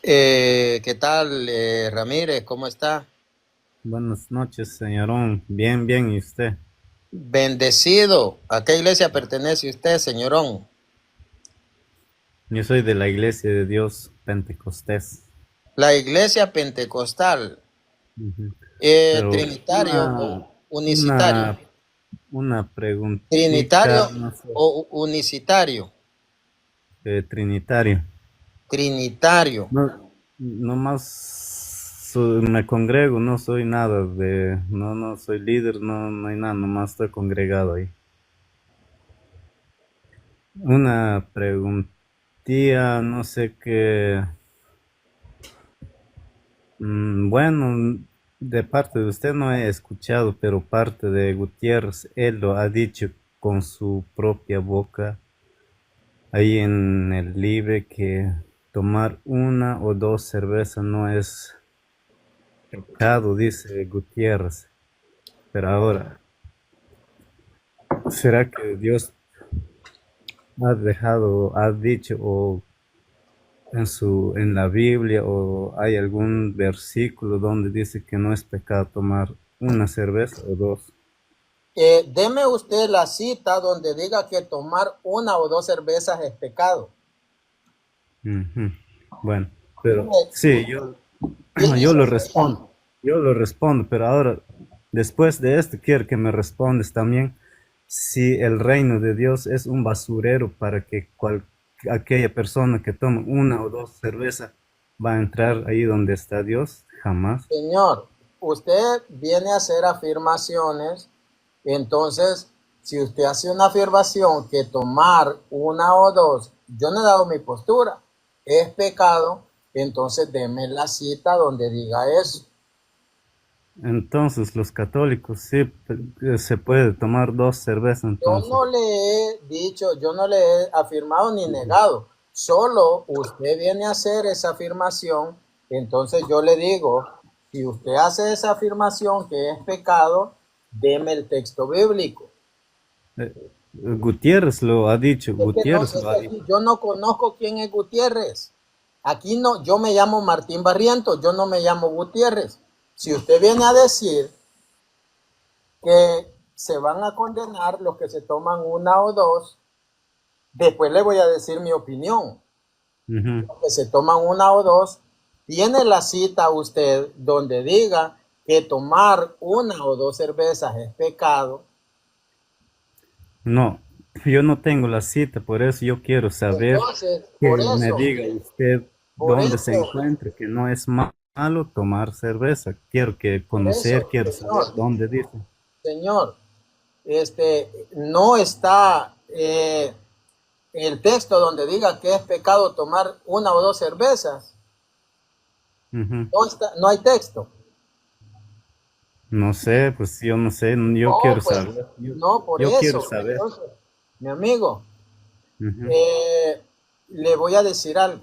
¿Qué tal, Ramírez? ¿Cómo está? Buenas noches, señorón. Bien, bien, ¿y usted? Bendecido. ¿A qué iglesia pertenece usted, señorón? Yo soy de la Iglesia de Dios Pentecostés. La iglesia pentecostal, Ujú. Pero trinitario o unicitario. una, una Trinitario preguntita, no sé, o unicitario. trinitario. Trinitario. No, nomás me congrego, no soy nada no soy líder, no hay nada, nomás estoy congregado ahí. Una preguntilla, no sé qué. Bueno, de parte de usted no he escuchado, pero parte de Gutiérrez, él lo ha dicho con su propia boca ahí en el libro que tomar una o dos cervezas no es pecado, dice Gutiérrez. Pero ahora, ¿será que Dios ha dicho o en la Biblia o hay algún versículo donde dice que no es pecado tomar una cerveza o dos? Deme usted la cita donde diga que tomar una o dos cervezas es pecado. Ujú. Bueno, pero sí, Tiene, tiene yo esa lo cita. respondo, yo lo respondo, pero ahora, después de esto, quiero que me respondes también si el reino de Dios es un basurero para que aquella persona que toma una o dos cervezas va a entrar ahí donde está Dios, jamás. Señor, usted viene a hacer afirmaciones, entonces, si usted hace una afirmación que tomar una o dos, yo no he dado mi postura, es pecado, entonces deme la cita donde diga eso. Entonces, los católicos sí se puede tomar dos cervezas Yo entonces. no le he dicho, yo no le he afirmado ni Ujú. negado, solo usted viene a hacer esa afirmación, entonces yo le digo, si usted hace esa afirmación que es pecado, deme el texto bíblico. Gutiérrez lo ha dicho, Es que no, Gutiérrez es lo que ha dicho. aquí yo no conozco quién es Gutiérrez. Aquí no, yo me llamo Martín Barrientos, yo no me llamo Gutiérrez. Si usted viene a decir que se van a condenar los que se toman una o dos, después le voy a decir mi opinión. Ujú. Los que se toman una o dos, tiene la cita usted donde diga que tomar una o dos cervezas es pecado. No, yo no tengo la cita, por eso yo quiero saber Entonces, que me diga usted por dónde se eso, encuentra, que no es malo tomar cerveza. Quiero que por conocer, eso, quiero saber señor, dónde dice. señor. No está el texto donde diga que es pecado tomar una o dos cervezas. Ujú. No está, no hay texto. No sé, pues yo no sé, yo quiero No, pues saber. Yo, no por yo quiero eso. saber. Entonces, mi amigo, Ujú. eh, le voy a decir algo.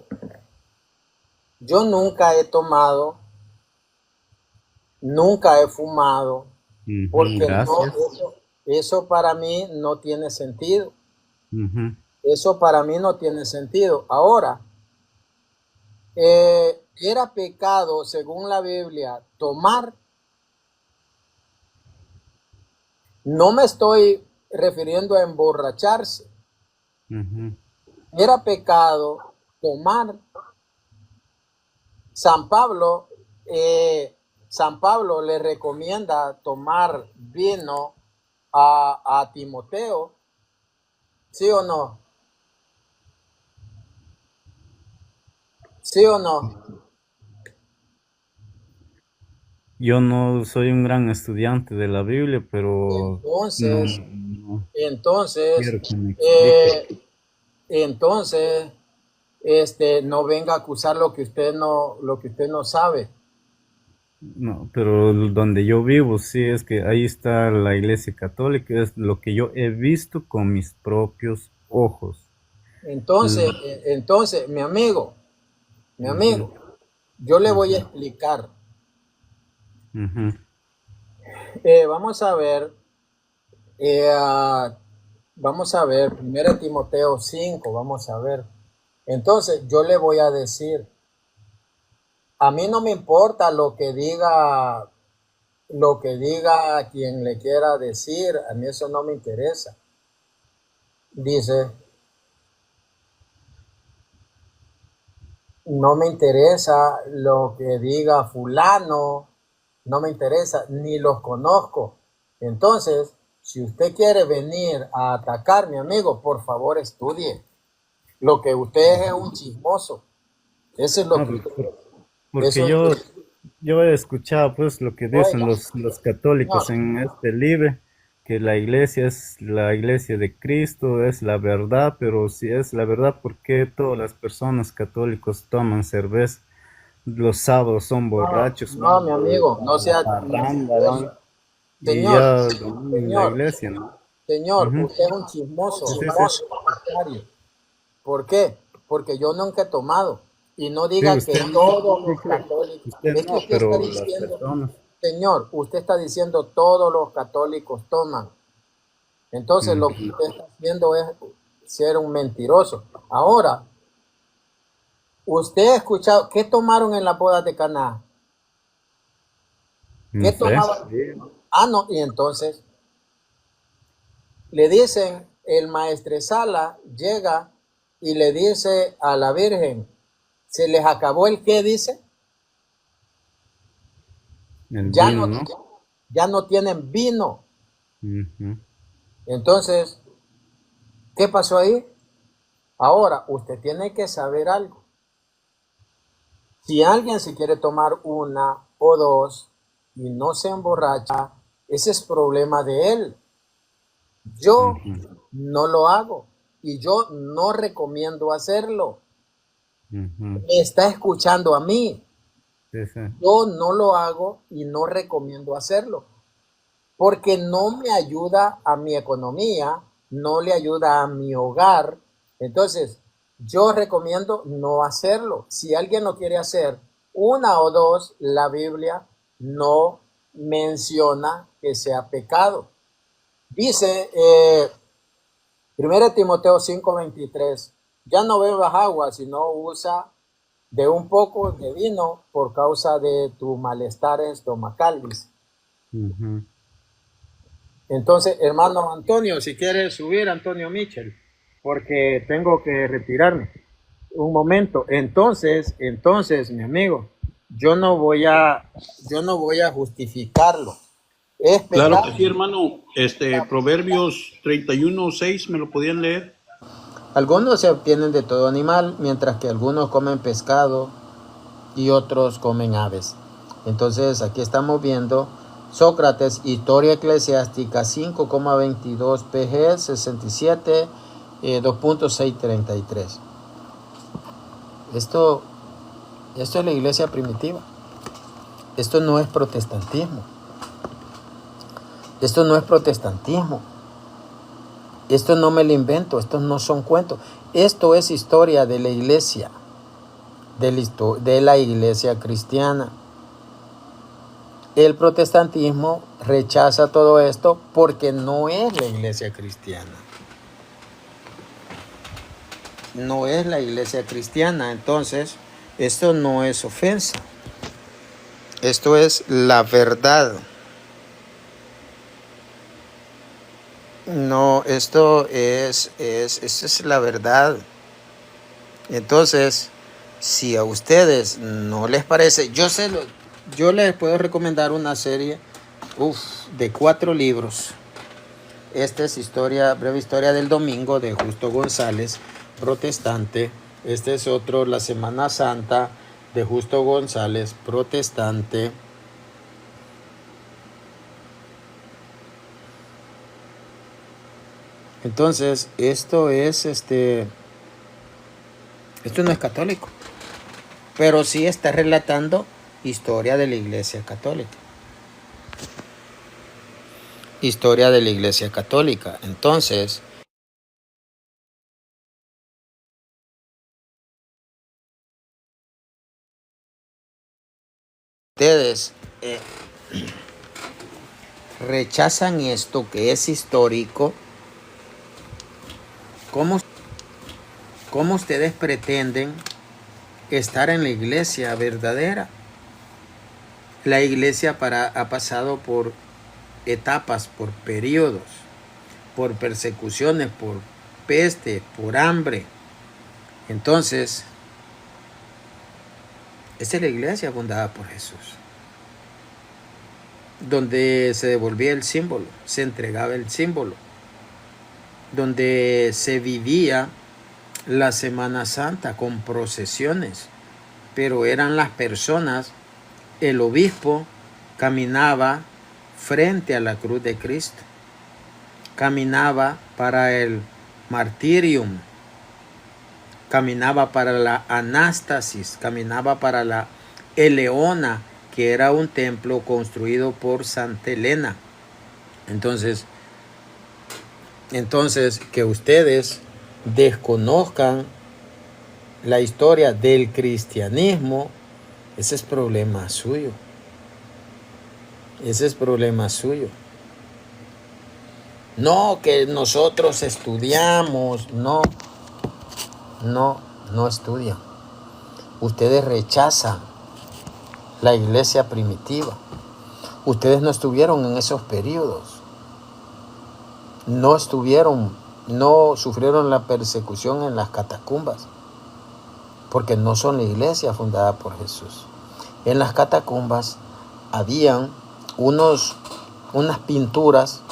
Yo nunca he tomado, nunca he fumado, Ujú, porque no, gracias. eso para mí no tiene sentido. Ujú. Eso para mí no tiene sentido. Ahora, era pecado, según la Biblia, tomar. No me estoy refiriendo a emborracharse. Ujú. Era pecado tomar. San Pablo, San Pablo le recomienda tomar vino a Timoteo, ¿sí o no? ¿Sí o no? Yo no soy un gran estudiante de la Biblia, pero no, Entonces, no entonces, quiero que me explique. eh, entonces, no venga a acusar lo que usted no sabe. No, pero donde yo vivo, sí, es que ahí está la iglesia católica, es lo que yo he visto con mis propios ojos. Entonces, L- mi Ujú, amigo, yo le voy a ujú, explicar. ujú. Vamos a ver, eh, ah, vamos a ver, 1 Timoteo 5, vamos a ver. Entonces, yo le voy a decir, A mí no me importa lo que diga quien le quiera decir, a mí eso no me interesa. Dice, no me interesa lo que diga fulano, no me interesa, ni los conozco. Entonces, si usted quiere venir a atacar, mi amigo, por favor estudie. Lo que usted es un chismoso. Eso es lo No, que pues, usted es. porque Eso es, yo he escuchado pues lo que dicen oiga, los señor, católicos en este libro, que la iglesia es la iglesia de Cristo, es la verdad, pero si es la verdad, ¿por qué todas las personas católicos toman cerveza? Los sábados son no, borrachos, no, van mi amigo, a no la sea parranda, mentiroso. van, y Señor, ya en la señor, iglesia, ¿no? señor, Ujú. usted es un chismoso, Sí, sí, sí. un sectario. ¿Por qué? Porque yo nunca he tomado. Y no Sí, diga que usted no, todos sí, los sí, católicos, usted es que no, usted está pero las diciendo, personas. señor, usted está diciendo todos los católicos toman. Entonces lo que Ujú. usted está haciendo es ser un mentiroso. Ahora, usted ha escuchado, ¿qué tomaron en la boda de Caná? ¿Qué No sé. tomaban? Ah, no, y entonces le dicen, el maestresala llega y le dice a la Virgen, se les acabó el qué, dice, El ya vino, no, ¿no? ya no tienen vino. Ujú. Entonces, ¿qué pasó ahí? Ahora, usted tiene que saber algo. Si alguien se quiere tomar una o dos y no se emborracha, ese es problema de él. Yo Ujú. no lo hago y yo no recomiendo hacerlo. Ujú. Me está escuchando a mí. Sí, sí. Yo no lo hago y no recomiendo hacerlo porque no me ayuda a mi economía, no le ayuda a mi hogar. Entonces, yo recomiendo no hacerlo. Si alguien lo quiere hacer, una o dos, la Biblia no menciona que sea pecado. Dice 1 Timoteo 5:23, ya no bebas agua, sino usa de un poco de vino por causa de tu malestar estomacal. Dice. Ujú. Entonces, hermano Antonio, si quieres subir, Antonio Michel, porque tengo que retirarme. Un momento. Entonces, mi amigo, yo no voy a, yo no voy a justificarlo. Es Claro pecado. que sí, hermano. Proverbios 31:6, ¿me lo podían leer? Algunos se obtienen de todo animal, mientras que algunos comen pescado y otros comen aves. Entonces, aquí estamos viendo Sócrates, Historia Eclesiástica 5,22 pg 67 2.633. Esto, esto es la iglesia primitiva. Esto no es protestantismo. Esto no es protestantismo. Esto no me lo invento. Estos no son cuentos. Esto es historia de la iglesia, de la iglesia cristiana. El protestantismo rechaza todo esto porque no es la iglesia cristiana. No es la iglesia cristiana. Entonces, esto no es ofensa. Esto es la verdad. No, esto es la verdad. Entonces, si a ustedes no les parece, yo les puedo recomendar una serie de 4 libros. Esta es Breve Historia del Domingo de Justo González, protestante. Este es otro, La Semana Santa de Justo González, protestante. Entonces, esto no es católico, pero sí está relatando historia de la Iglesia Católica. Historia de la Iglesia Católica. Entonces, ustedes rechazan esto que es histórico. ¿Cómo ustedes pretenden estar en la iglesia verdadera. La iglesia ha pasado por etapas, por periodos, por persecuciones, por peste, por hambre. Entonces, esta es la iglesia fundada por Jesús, donde se devolvía el símbolo, se entregaba el símbolo, donde se vivía la Semana Santa con procesiones, pero eran las personas. El obispo caminaba frente a la cruz de Cristo, caminaba para el martirium, caminaba para la anástasis, caminaba para la Eleona, que era un templo construido por Santa Elena. Entonces, que ustedes desconozcan la historia del cristianismo, ese es problema suyo. Ese es problema suyo. No, que nosotros estudiamos. No estudian. Ustedes rechazan la iglesia primitiva. Ustedes no estuvieron en esos periodos. No sufrieron la persecución en las catacumbas, porque no son la iglesia fundada por Jesús. En las catacumbas habían unas pinturas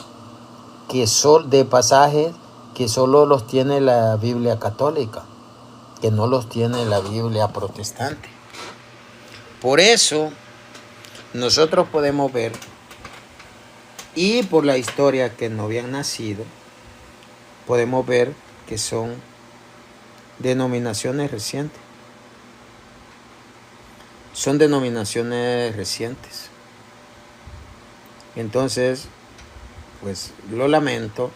que son de pasajes que solo los tiene la Biblia católica, que no los tiene la Biblia protestante. Por eso nosotros podemos ver, y por la historia que no habían nacido, podemos ver que son denominaciones recientes. Son denominaciones recientes. Entonces, pues lo lamento,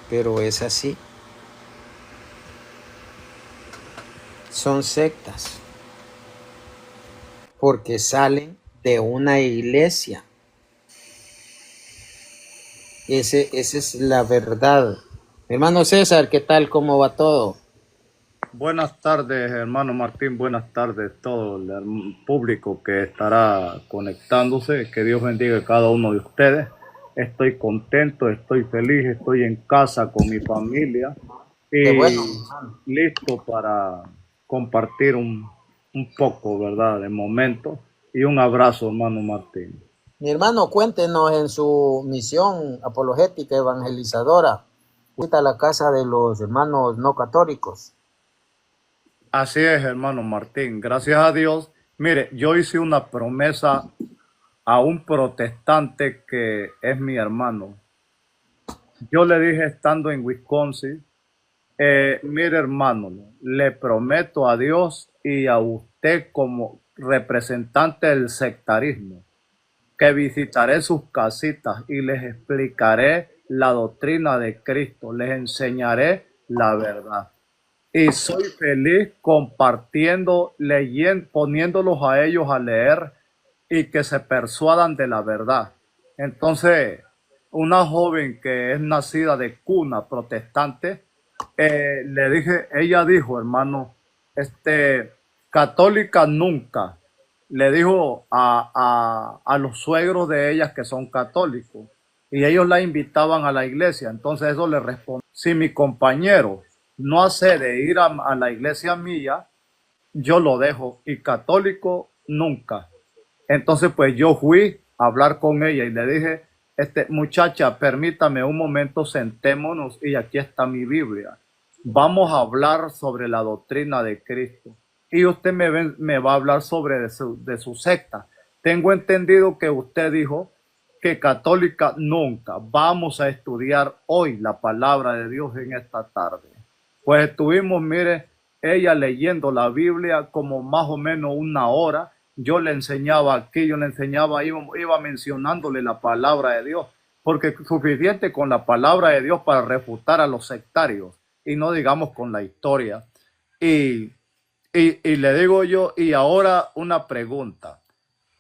pero es así. Son sectas, porque salen de una iglesia. Esa es la verdad. Hermano César, ¿qué tal? ¿Cómo va todo? Buenas tardes, hermano Martín. Buenas tardes a todo el público que estará conectándose. Que Dios bendiga a cada uno de ustedes. Estoy contento, estoy feliz, estoy en casa con mi familia y bueno, listo para compartir un poco, ¿verdad?, de momento. Y un abrazo, hermano Martín. Mi hermano, cuéntenos en su misión apologética evangelizadora. Visita la casa de los hermanos no católicos. Así es, hermano Martín. Gracias a Dios. Mire, yo hice una promesa a un protestante que es mi hermano. Yo le dije, estando en Wisconsin, mire, hermano, le prometo a Dios y a usted como representante del sectarismo que visitaré sus casitas y les explicaré la doctrina de Cristo, les enseñaré la verdad. Y soy feliz compartiendo, leyendo, poniéndolos a ellos a leer y que se persuadan de la verdad. Entonces, una joven que es nacida de cuna protestante, le dije, ella dijo, hermano, católica nunca. Le dijo a los suegros de ellas que son católicos y ellos la invitaban a la iglesia. Entonces eso le respondió, si mi compañero no hace de ir a la iglesia mía, yo lo dejo, y católico nunca. Entonces pues yo fui a hablar con ella y le dije, muchacha, permítame un momento, sentémonos y aquí está mi Biblia. Vamos a hablar sobre la doctrina de Cristo y usted me va a hablar sobre de su secta. Tengo entendido que usted dijo que católica nunca. Vamos a estudiar hoy la palabra de Dios en esta tarde. Pues estuvimos, mire, ella leyendo la Biblia como más o menos una hora. Yo le enseñaba aquí, yo le enseñaba, iba mencionándole la palabra de Dios, porque es suficiente con la palabra de Dios para refutar a los sectarios y no digamos con la historia. Y le digo yo, y ahora una pregunta,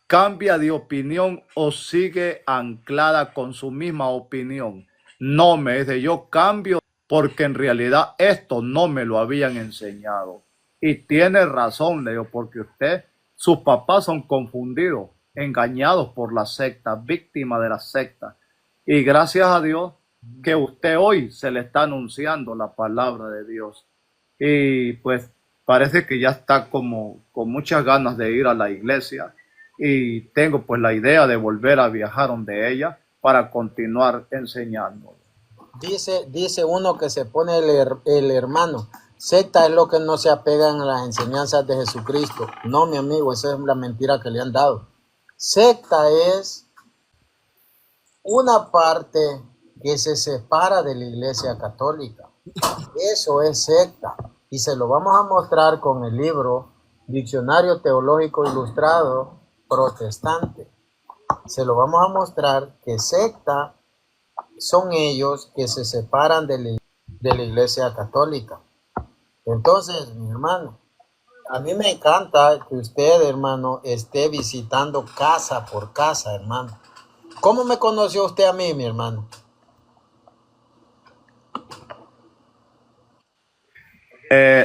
¿cambia de opinión o sigue anclada con su misma opinión? No, me dice, yo cambio porque en realidad esto no me lo habían enseñado. Y tiene razón, le digo, porque sus papás son confundidos, engañados por la secta, víctimas de la secta. Y gracias a Dios que usted hoy se le está anunciando la palabra de Dios. Y pues parece que ya está como con muchas ganas de ir a la iglesia. Y tengo pues la idea de volver a viajar donde ella para continuar enseñando. Dice uno que se pone el hermano. Secta es lo que no se apegan a las enseñanzas de Jesucristo. No, mi amigo, esa es la mentira que le han dado. Secta es una parte que se separa de la Iglesia Católica. Eso es secta. Y se lo vamos a mostrar con el libro Diccionario Teológico Ilustrado Protestante. Se lo vamos a mostrar que secta son ellos que se separan de la Iglesia Católica. Entonces, mi hermano, a mí me encanta que usted, hermano, esté visitando casa por casa, hermano. ¿Cómo me conoció usted a mí, mi hermano?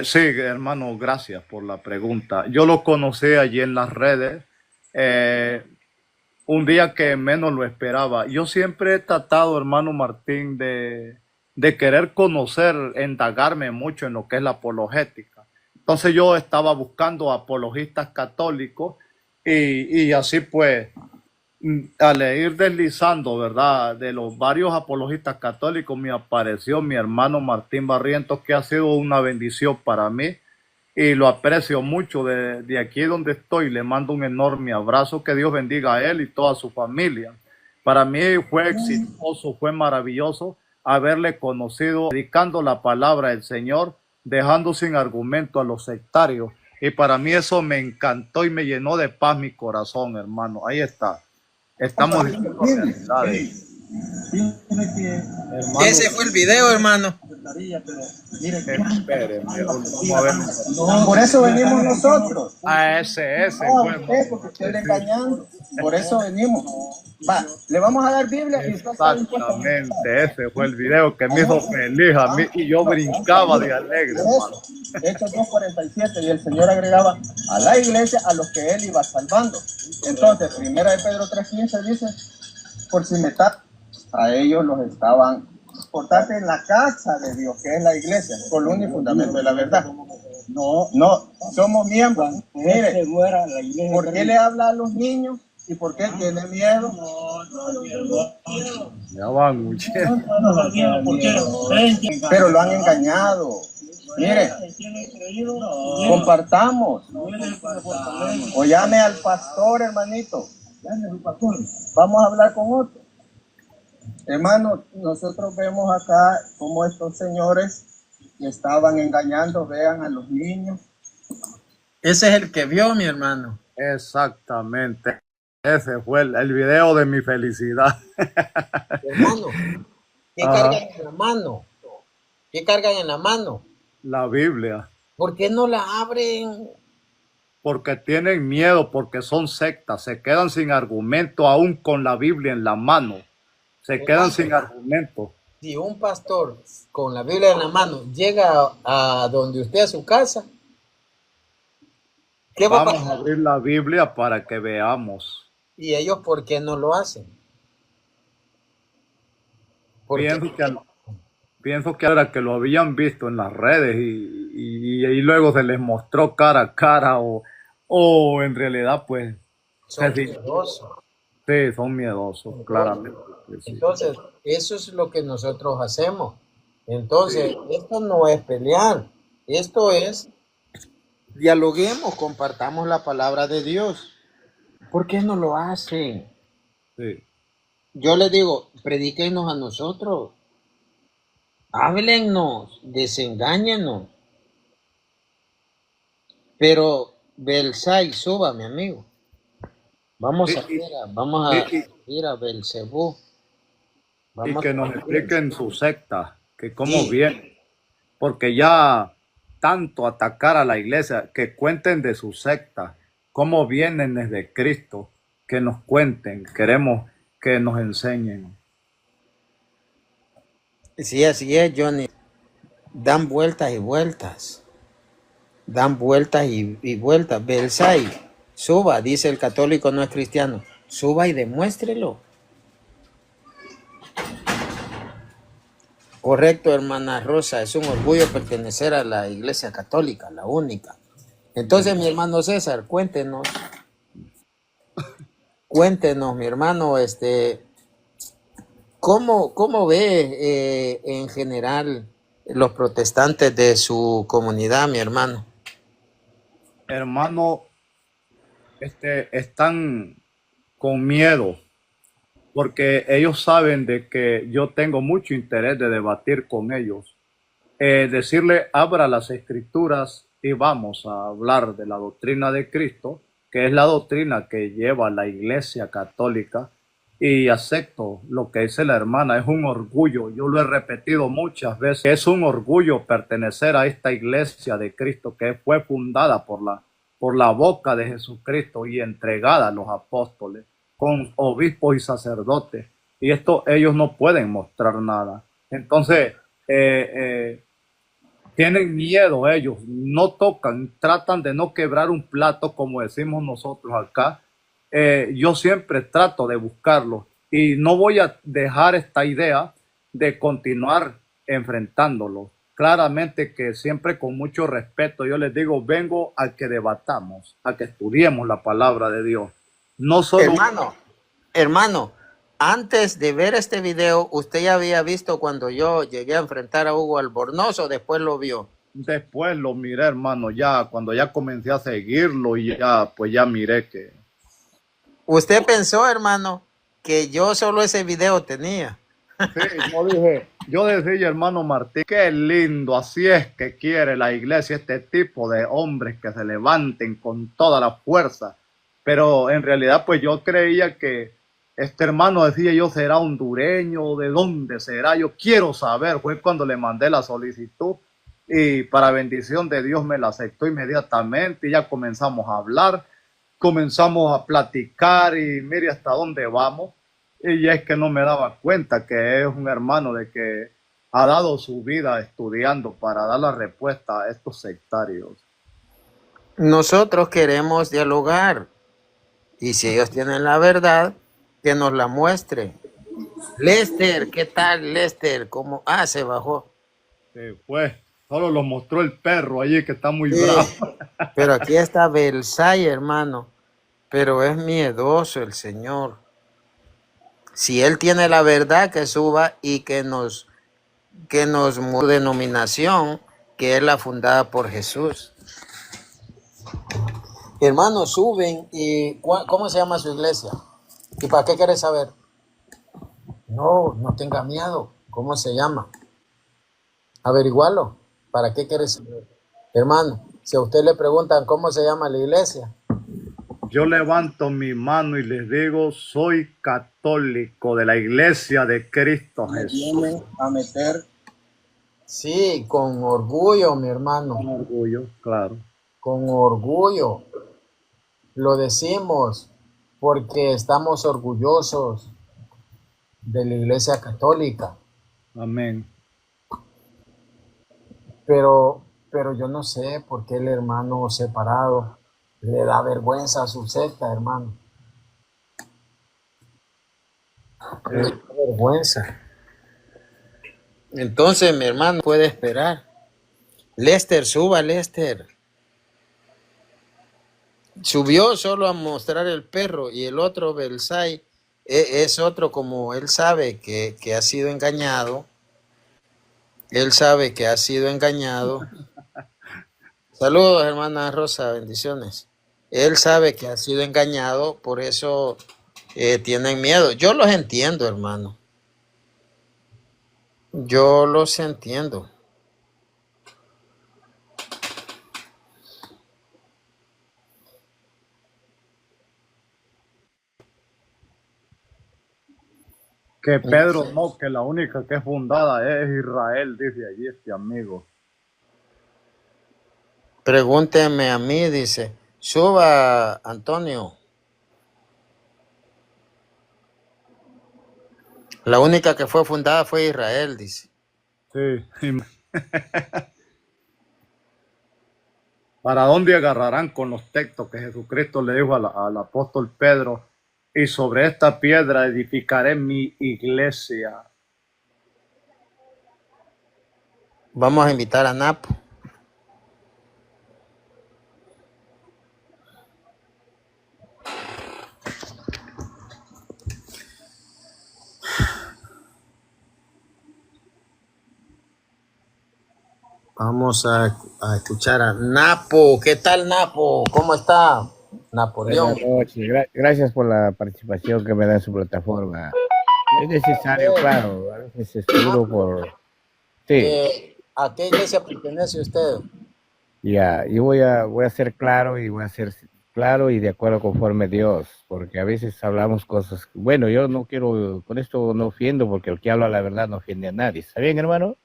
Sí, hermano, gracias por la pregunta. Yo lo conocí allí en las redes, eh, un día que menos lo esperaba. Yo siempre he tratado, hermano Martín, de querer conocer, indagarme mucho en lo que es la apologética. Entonces yo estaba buscando apologistas católicos y así pues al ir deslizando, ¿verdad? De los varios apologistas católicos me apareció mi hermano Martín Barrientos, que ha sido una bendición para mí y lo aprecio mucho de aquí donde estoy. Le mando un enorme abrazo, que Dios bendiga a él y toda su familia. Para mí fue exitoso, fue maravilloso haberle conocido, predicando la palabra del Señor, dejando sin argumento a los sectarios. Y para mí eso me encantó y me llenó de paz mi corazón, hermano. Ahí está. Estamos diciendo realidades. Ese fue el video, hermano. Espérenme, vamos a ver. No, por eso venimos nosotros. Ese No, fue. porque usted le engañando. Por eso venimos. Va, le vamos a dar Biblia y usted está dispuesto. Exactamente, ese fue el video que me hizo feliz a mí y yo brincaba de alegre, hermano. Hechos 2:47, y el Señor agregaba a la iglesia a los que él iba salvando. Entonces, primera de Pedro 3:15 dice, por si me está, a ellos los estaban portarse en la casa de Dios, que es la iglesia, columna y fundamento de la verdad. No, somos miembros. Mire, ¿por qué le habla a los niños? ¿Y por qué tiene miedo? Ya van muchos. Pero lo han engañado. Mire, compartamos. O llame al pastor, hermanito. Vamos a hablar con otro. Hermano, nosotros vemos acá cómo estos señores estaban engañando, vean, a los niños. Ese es el que vio, mi hermano. Exactamente. Ese fue el video de mi felicidad. Hermano, ¿qué cargan en la mano? ¿Qué cargan en la mano? La Biblia. ¿Por qué no la abren? Porque tienen miedo, porque son sectas, se quedan sin argumento aún con la Biblia en la mano. Se quedan sin argumento. Si un pastor con la Biblia en la mano llega a donde usted, a su casa, ¿qué va a Vamos pasar? a abrir la Biblia para que veamos. ¿Y ellos por qué no lo hacen? ¿Por qué? Pienso que ahora que lo habían visto en las redes y luego se les mostró cara a cara o en realidad pues Son miedosos. sí, son miedosos, claramente. Sí. Entonces, eso es lo que nosotros hacemos. Entonces, esto no es pelear, esto es dialoguemos, compartamos la palabra de Dios. ¿Por qué no lo hacen? Sí. Yo les digo, predíquenos a nosotros, háblennos, desengáñenos. Pero Belsai, suba, mi amigo. Vamos a ir a Belcebú. Y que nos expliquen su secta, que cómo viene. Porque ya tanto atacar a la iglesia, que cuenten de su secta, cómo vienen desde Cristo, que nos cuenten, queremos que nos enseñen. Sí, así es, Johnny. Dan vueltas y vueltas. Dan vueltas y vueltas. Belsay, suba, dice el católico no es cristiano. Suba y demuéstrelo. Correcto, hermana Rosa, es un orgullo pertenecer a la Iglesia Católica, la única. Entonces, mi hermano César, cuéntenos, mi hermano, ¿cómo ve en general los protestantes de su comunidad, mi hermano? Hermano, están con miedo porque ellos saben de que yo tengo mucho interés de debatir con ellos. Decirle, abra las escrituras y vamos a hablar de la doctrina de Cristo, que es la doctrina que lleva la Iglesia Católica, y acepto lo que dice la hermana. Es un orgullo, yo lo he repetido muchas veces, es un orgullo pertenecer a esta Iglesia de Cristo que fue fundada por la boca de Jesucristo y entregada a los apóstoles, con obispos y sacerdotes, y esto ellos no pueden mostrar nada. Entonces, tienen miedo ellos, no tocan, tratan de no quebrar un plato como decimos nosotros acá. Yo siempre trato de buscarlos y no voy a dejar esta idea de continuar enfrentándolos. Claramente que siempre con mucho respeto yo les digo, vengo a que debatamos, a que estudiemos la palabra de Dios. No solo... Hermano, antes de ver este video, ¿usted ya había visto cuando yo llegué a enfrentar a Hugo Albornoz o después lo vio? Después lo miré, hermano, ya cuando ya comencé a seguirlo y ya, pues ya miré que... ¿Usted pensó, hermano, que yo solo ese video tenía? Sí, yo decía, hermano Martín, qué lindo, así es que quiere la iglesia, este tipo de hombres que se levanten con toda la fuerza. Pero en realidad, pues yo creía que este hermano decía, yo será hondureño, ¿de dónde será? Yo quiero saber. Fue cuando le mandé la solicitud y para bendición de Dios me la aceptó inmediatamente y ya comenzamos a hablar, comenzamos a platicar y mire hasta dónde vamos. Y es que no me daba cuenta que es un hermano de que ha dado su vida estudiando para dar la respuesta a estos sectarios. Nosotros queremos dialogar y si ellos tienen la verdad, que nos la muestren. Lester, ¿qué tal, Lester? ¿Cómo? Ah, se bajó. Se fue, solo lo mostró el perro allí que está muy Sí, bravo. pero aquí está Belsay, hermano, pero es miedoso el Señor. Si él tiene la verdad, que suba y que nos su denominación, que es la fundada por Jesús. Hermanos, suben y ¿cómo se llama su iglesia? ¿Y para qué quieres saber? No tenga miedo. ¿Cómo se llama? Averigualo. ¿Para qué quieres saber? Hermano, si a usted le preguntan cómo se llama la iglesia, Yo levanto mi mano y les digo, soy católico de la iglesia de Cristo Jesús. Viene a meter. sí, con orgullo, mi hermano. Con orgullo, claro. Con orgullo. Lo decimos porque estamos orgullosos de la iglesia católica. Amén. Pero yo no sé por qué el hermano separado le da vergüenza a su secta, hermano. Le da vergüenza. Entonces, mi hermano puede esperar. Lester, suba, Lester. Subió solo a mostrar el perro y el otro, Belsay, es otro como él sabe que ha sido engañado. Él sabe que ha sido engañado. Saludos, hermana Rosa, bendiciones. Él sabe que ha sido engañado, por eso tienen miedo. Yo los entiendo, hermano. Yo los entiendo. Que Pedro no, que la única que es fundada es Israel, dice allí este amigo. Pregúnteme a mí, dice. Suba, Antonio. La única que fue fundada fue Israel, dice. Sí. ¿Para dónde agarrarán con los textos que Jesucristo le dijo al apóstol Pedro? Y sobre esta piedra edificaré mi iglesia. Vamos a invitar a Napo. Vamos a escuchar a Napo. ¿Qué tal, Napo? ¿Cómo está, Napoleón? Buenas noches. Gracias por la participación que me da en su plataforma. Es necesario, claro, a veces es duro por... Sí, ¿A qué iglesia pertenece usted? ya, yo voy a ser claro y voy a ser claro y de acuerdo conforme Dios, porque a veces hablamos cosas... Bueno, yo no quiero, con esto no ofendo, porque el que habla la verdad no ofende a nadie. ¿Está bien, hermano?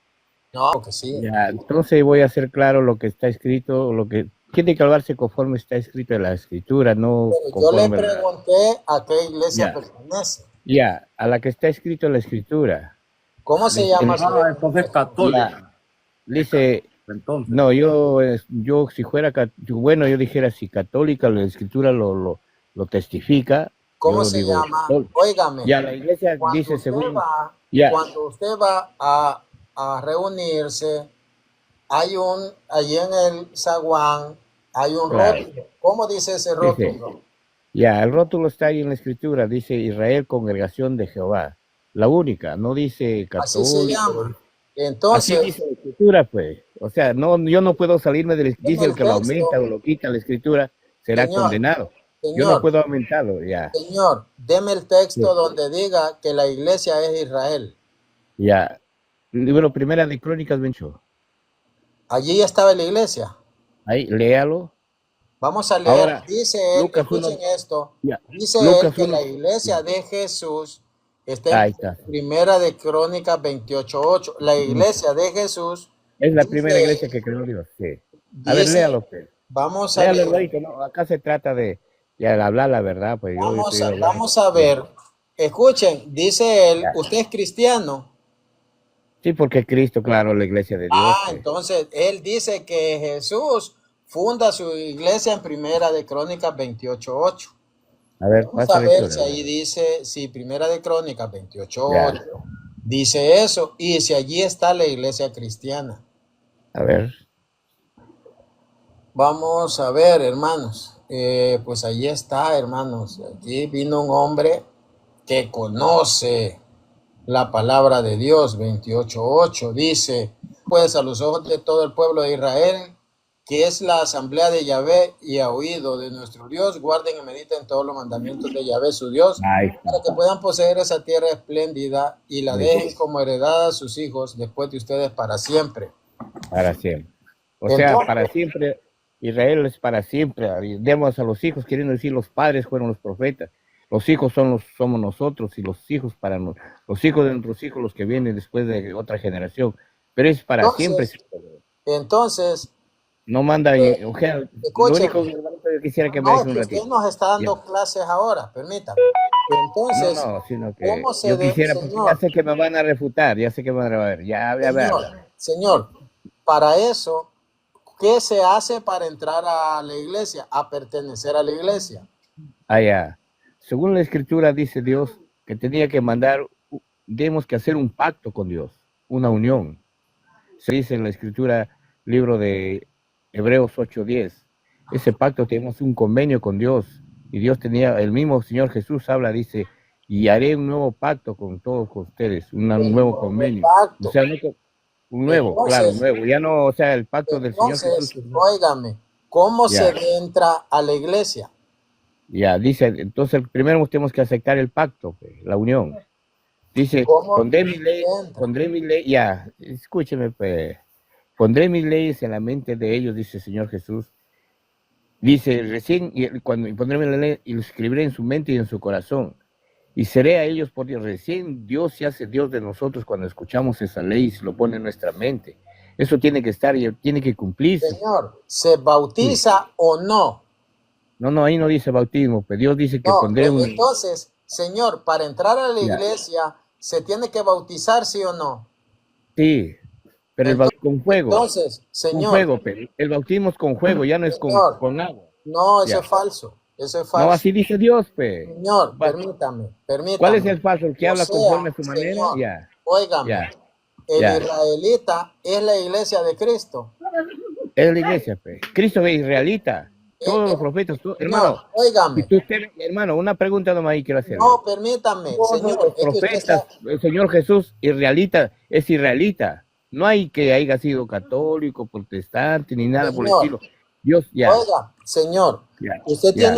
No, que sí. Ya, entonces voy a hacer claro lo que está escrito, lo que tiene que hablarse conforme está escrito en la escritura, no Pero yo le conforme la... pregunté a qué iglesia Ya. pertenece. Ya, a la que está escrito en la escritura. ¿Cómo se llama su Entonces católica. Ya, dice, Entonces, no, yo si fuera, bueno, yo dijera si católica, la escritura lo testifica. ¿Cómo yo se digo, llama? Óigame. ya, la iglesia Cuando dice usted según, va, ya, cuando usted va a reunirse, allí en el zaguán, hay un Claro. rótulo. ¿Cómo dice ese Dice, rótulo? ya, el rótulo está ahí en la escritura, dice Israel, congregación de Jehová. La única, no dice Así se católica. llama. Así Entonces, dice la escritura, pues. O sea, no, yo no puedo salirme del, dice el el que lo texto, aumenta o lo quita la escritura, será señor, condenado. Yo no señor, puedo aumentarlo, ya. señor, deme el texto Sí. donde diga que la iglesia es Israel. Ya. Libro Primera de Crónicas 28. Allí estaba la iglesia. Ahí, léalo. Vamos a leer. Ahora, Dice él, Lucas escuchen 1. esto. Ya. Dice él Lucas que 1. la iglesia de Jesús está Ahí en está. Primera de Crónicas 28:8. La iglesia de Jesús Es la primera dice, iglesia que creó Dios. Sí. A ver, dice, léalo, pues. vamos a Léalo, ver, hermanito, ¿no? Acá se trata de hablar la verdad, pues yo estoy hablando. vamos a ver. Escuchen, dice él, Ya. usted es cristiano. Sí, porque Cristo, claro, la iglesia de Dios. Pues. Entonces él dice que Jesús funda su iglesia en Primera de Crónicas 28:8. A ver, Vamos pasa a ver lectura. si ahí dice, si Primera de Crónicas 28:8 Ya. dice eso, y si allí está la iglesia cristiana. A ver. Vamos a ver, hermanos. Pues allí está, hermanos. Aquí vino un hombre que conoce la palabra de Dios. 28:8 dice, pues a los ojos de todo el pueblo de Israel, que es la asamblea de Yahvé y a oído de nuestro Dios, guarden y mediten todos los mandamientos de Yahvé su Dios, Ahí está. para que puedan poseer esa tierra espléndida y la dejen como heredada a sus hijos después de ustedes para siempre. Para siempre. O sea, Entonces, para siempre. Israel es para siempre. Demos a los hijos, queriendo decir, los padres fueron los profetas. Los hijos somos nosotros y los hijos los hijos de nuestros hijos, los que vienen después de otra generación. Pero es para siempre. entonces, No manda, o sea, lo escúcheme. único que yo quisiera que me No, des es un que usted ratito. nos está dando Ya. clases ahora, permítame. Entonces, No, sino que ¿cómo se yo debe, quisiera, porque señor? ya sé que me van a refutar, ya sé que me van a ver. Ya, a ver. Señor, para eso, ¿qué se hace para entrar a la iglesia, a pertenecer a la iglesia? Allá. Según la escritura dice Dios que tenía que tenemos que hacer un pacto con Dios, una unión. Se dice en la escritura, libro de Hebreos 8:10. Ese pacto tenemos un convenio con Dios. Y Dios tenía, el mismo Señor Jesús habla, dice, y haré un nuevo pacto con todos ustedes, un nuevo convenio. Pacto. O sea, un nuevo, Entonces, claro, nuevo. Ya no, o sea, el pacto del Señor Entonces, Jesús. óigame, ¿cómo Ya. se entra a la iglesia? Ya, dice, entonces primero tenemos que aceptar el pacto, pues, la unión. Dice, ¿Cómo pondré mi ley, ya, escúcheme, pues, pondré mis leyes en la mente de ellos, dice el Señor Jesús. Dice, cuando pondré mi ley y lo escribiré en su mente y en su corazón. Y seré a ellos por Dios. Recién Dios se hace Dios de nosotros cuando escuchamos esa ley y se lo pone en nuestra mente. Eso tiene que estar y tiene que cumplirse. Señor, ¿se bautiza o no? No, ahí no dice bautismo, pero Dios dice que No, pondré un... entonces, Señor, para entrar a la Ya. iglesia, ¿se tiene que bautizar, sí o no? Sí, Pero el bautismo con fuego, Entonces, con señor, fuego, pero el bautismo es con fuego, ya no es señor, con agua. no, eso Ya. es falso. Eso es No, falso. así dice Dios, pe. Señor, Va- permítame, ¿Cuál es permítame. el falso? ¿El que O habla sea, conforme a su manera? señor, Ya, óigame, ya, el ya. israelita es la iglesia de Cristo. Es la iglesia, pe. Cristo es israelita. Todos los profetas, hermano, Señor, óigame. si usted, hermano, una pregunta nomás ahí quiero hacerle. No, permítame, Todos señor, los es que usted profetas, está... el Señor Jesús israelita, es israelita. No hay que haya sido católico, protestante, ni nada por el Señor, estilo. Dios, ya, oiga, señor, ya, usted ya.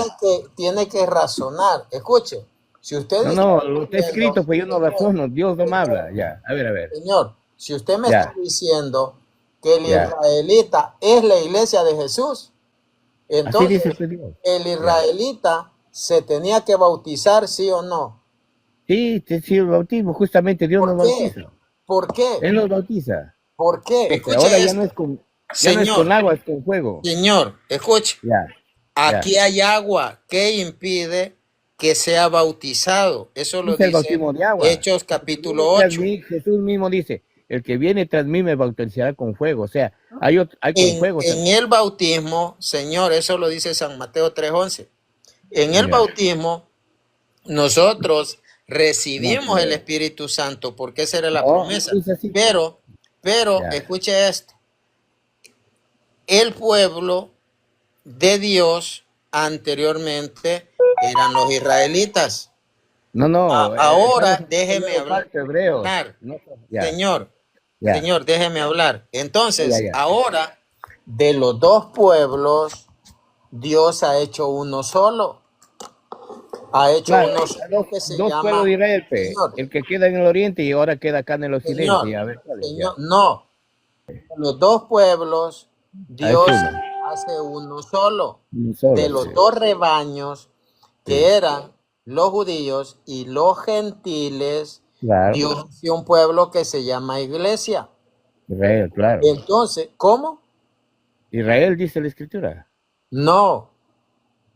tiene que razonar. Escuche, si usted No, está no, lo está diciendo, escrito, pues yo no señor, razono, Dios no me señor, habla. Ya, a ver, señor, si usted me ya, está diciendo que el ya. israelita es la iglesia de Jesús, Así entonces dice su Dios. el Ya. israelita se tenía que bautizar, ¿sí o no? Sí, sí, el bautismo, justamente Dios nos ¿Por qué? bautiza. ¿Por qué? Él nos bautiza. ¿Por qué? Porque Escuche ahora ya esto. no es con, ya no es Señor, con agua, es con fuego. señor, escuche. Ya, Aquí hay agua que impide que sea bautizado. Eso lo dice el dice bautismo de agua. Hechos capítulo Tras 8. mí, Jesús mismo dice, el que viene tras mí me bautizará con fuego. O sea, hay con fuego En también. el bautismo, Señor, eso lo dice San Mateo 3:11. En el Ya. bautismo, nosotros No, recibimos el pero- Espíritu Santo porque esa era la no, promesa. dice así. Pero, Ya. escuche esto. El pueblo de Dios anteriormente eran los israelitas. No, no. Ahora estamos déjeme hablando hablar. falso hebreos. No, ya, Señor, ya, señor, déjeme hablar. Entonces, Ya, ya. ahora, de los dos pueblos, Dios ha hecho uno solo. Ha hecho Claro, uno solo que se dos llama... pueblos de Israel, pe. Señor, El que queda en el oriente y ahora queda acá en el occidente. señor, Ya, a ver, ¿cuál es? Ya. señor, no. Los dos pueblos, Dios uno. hace uno solo. Un solo, De los sí. dos rebaños que eran los judíos y los gentiles, Claro, Dios hace un pueblo que se llama iglesia. Israel, claro. Entonces, ¿cómo? Israel dice la escritura. No,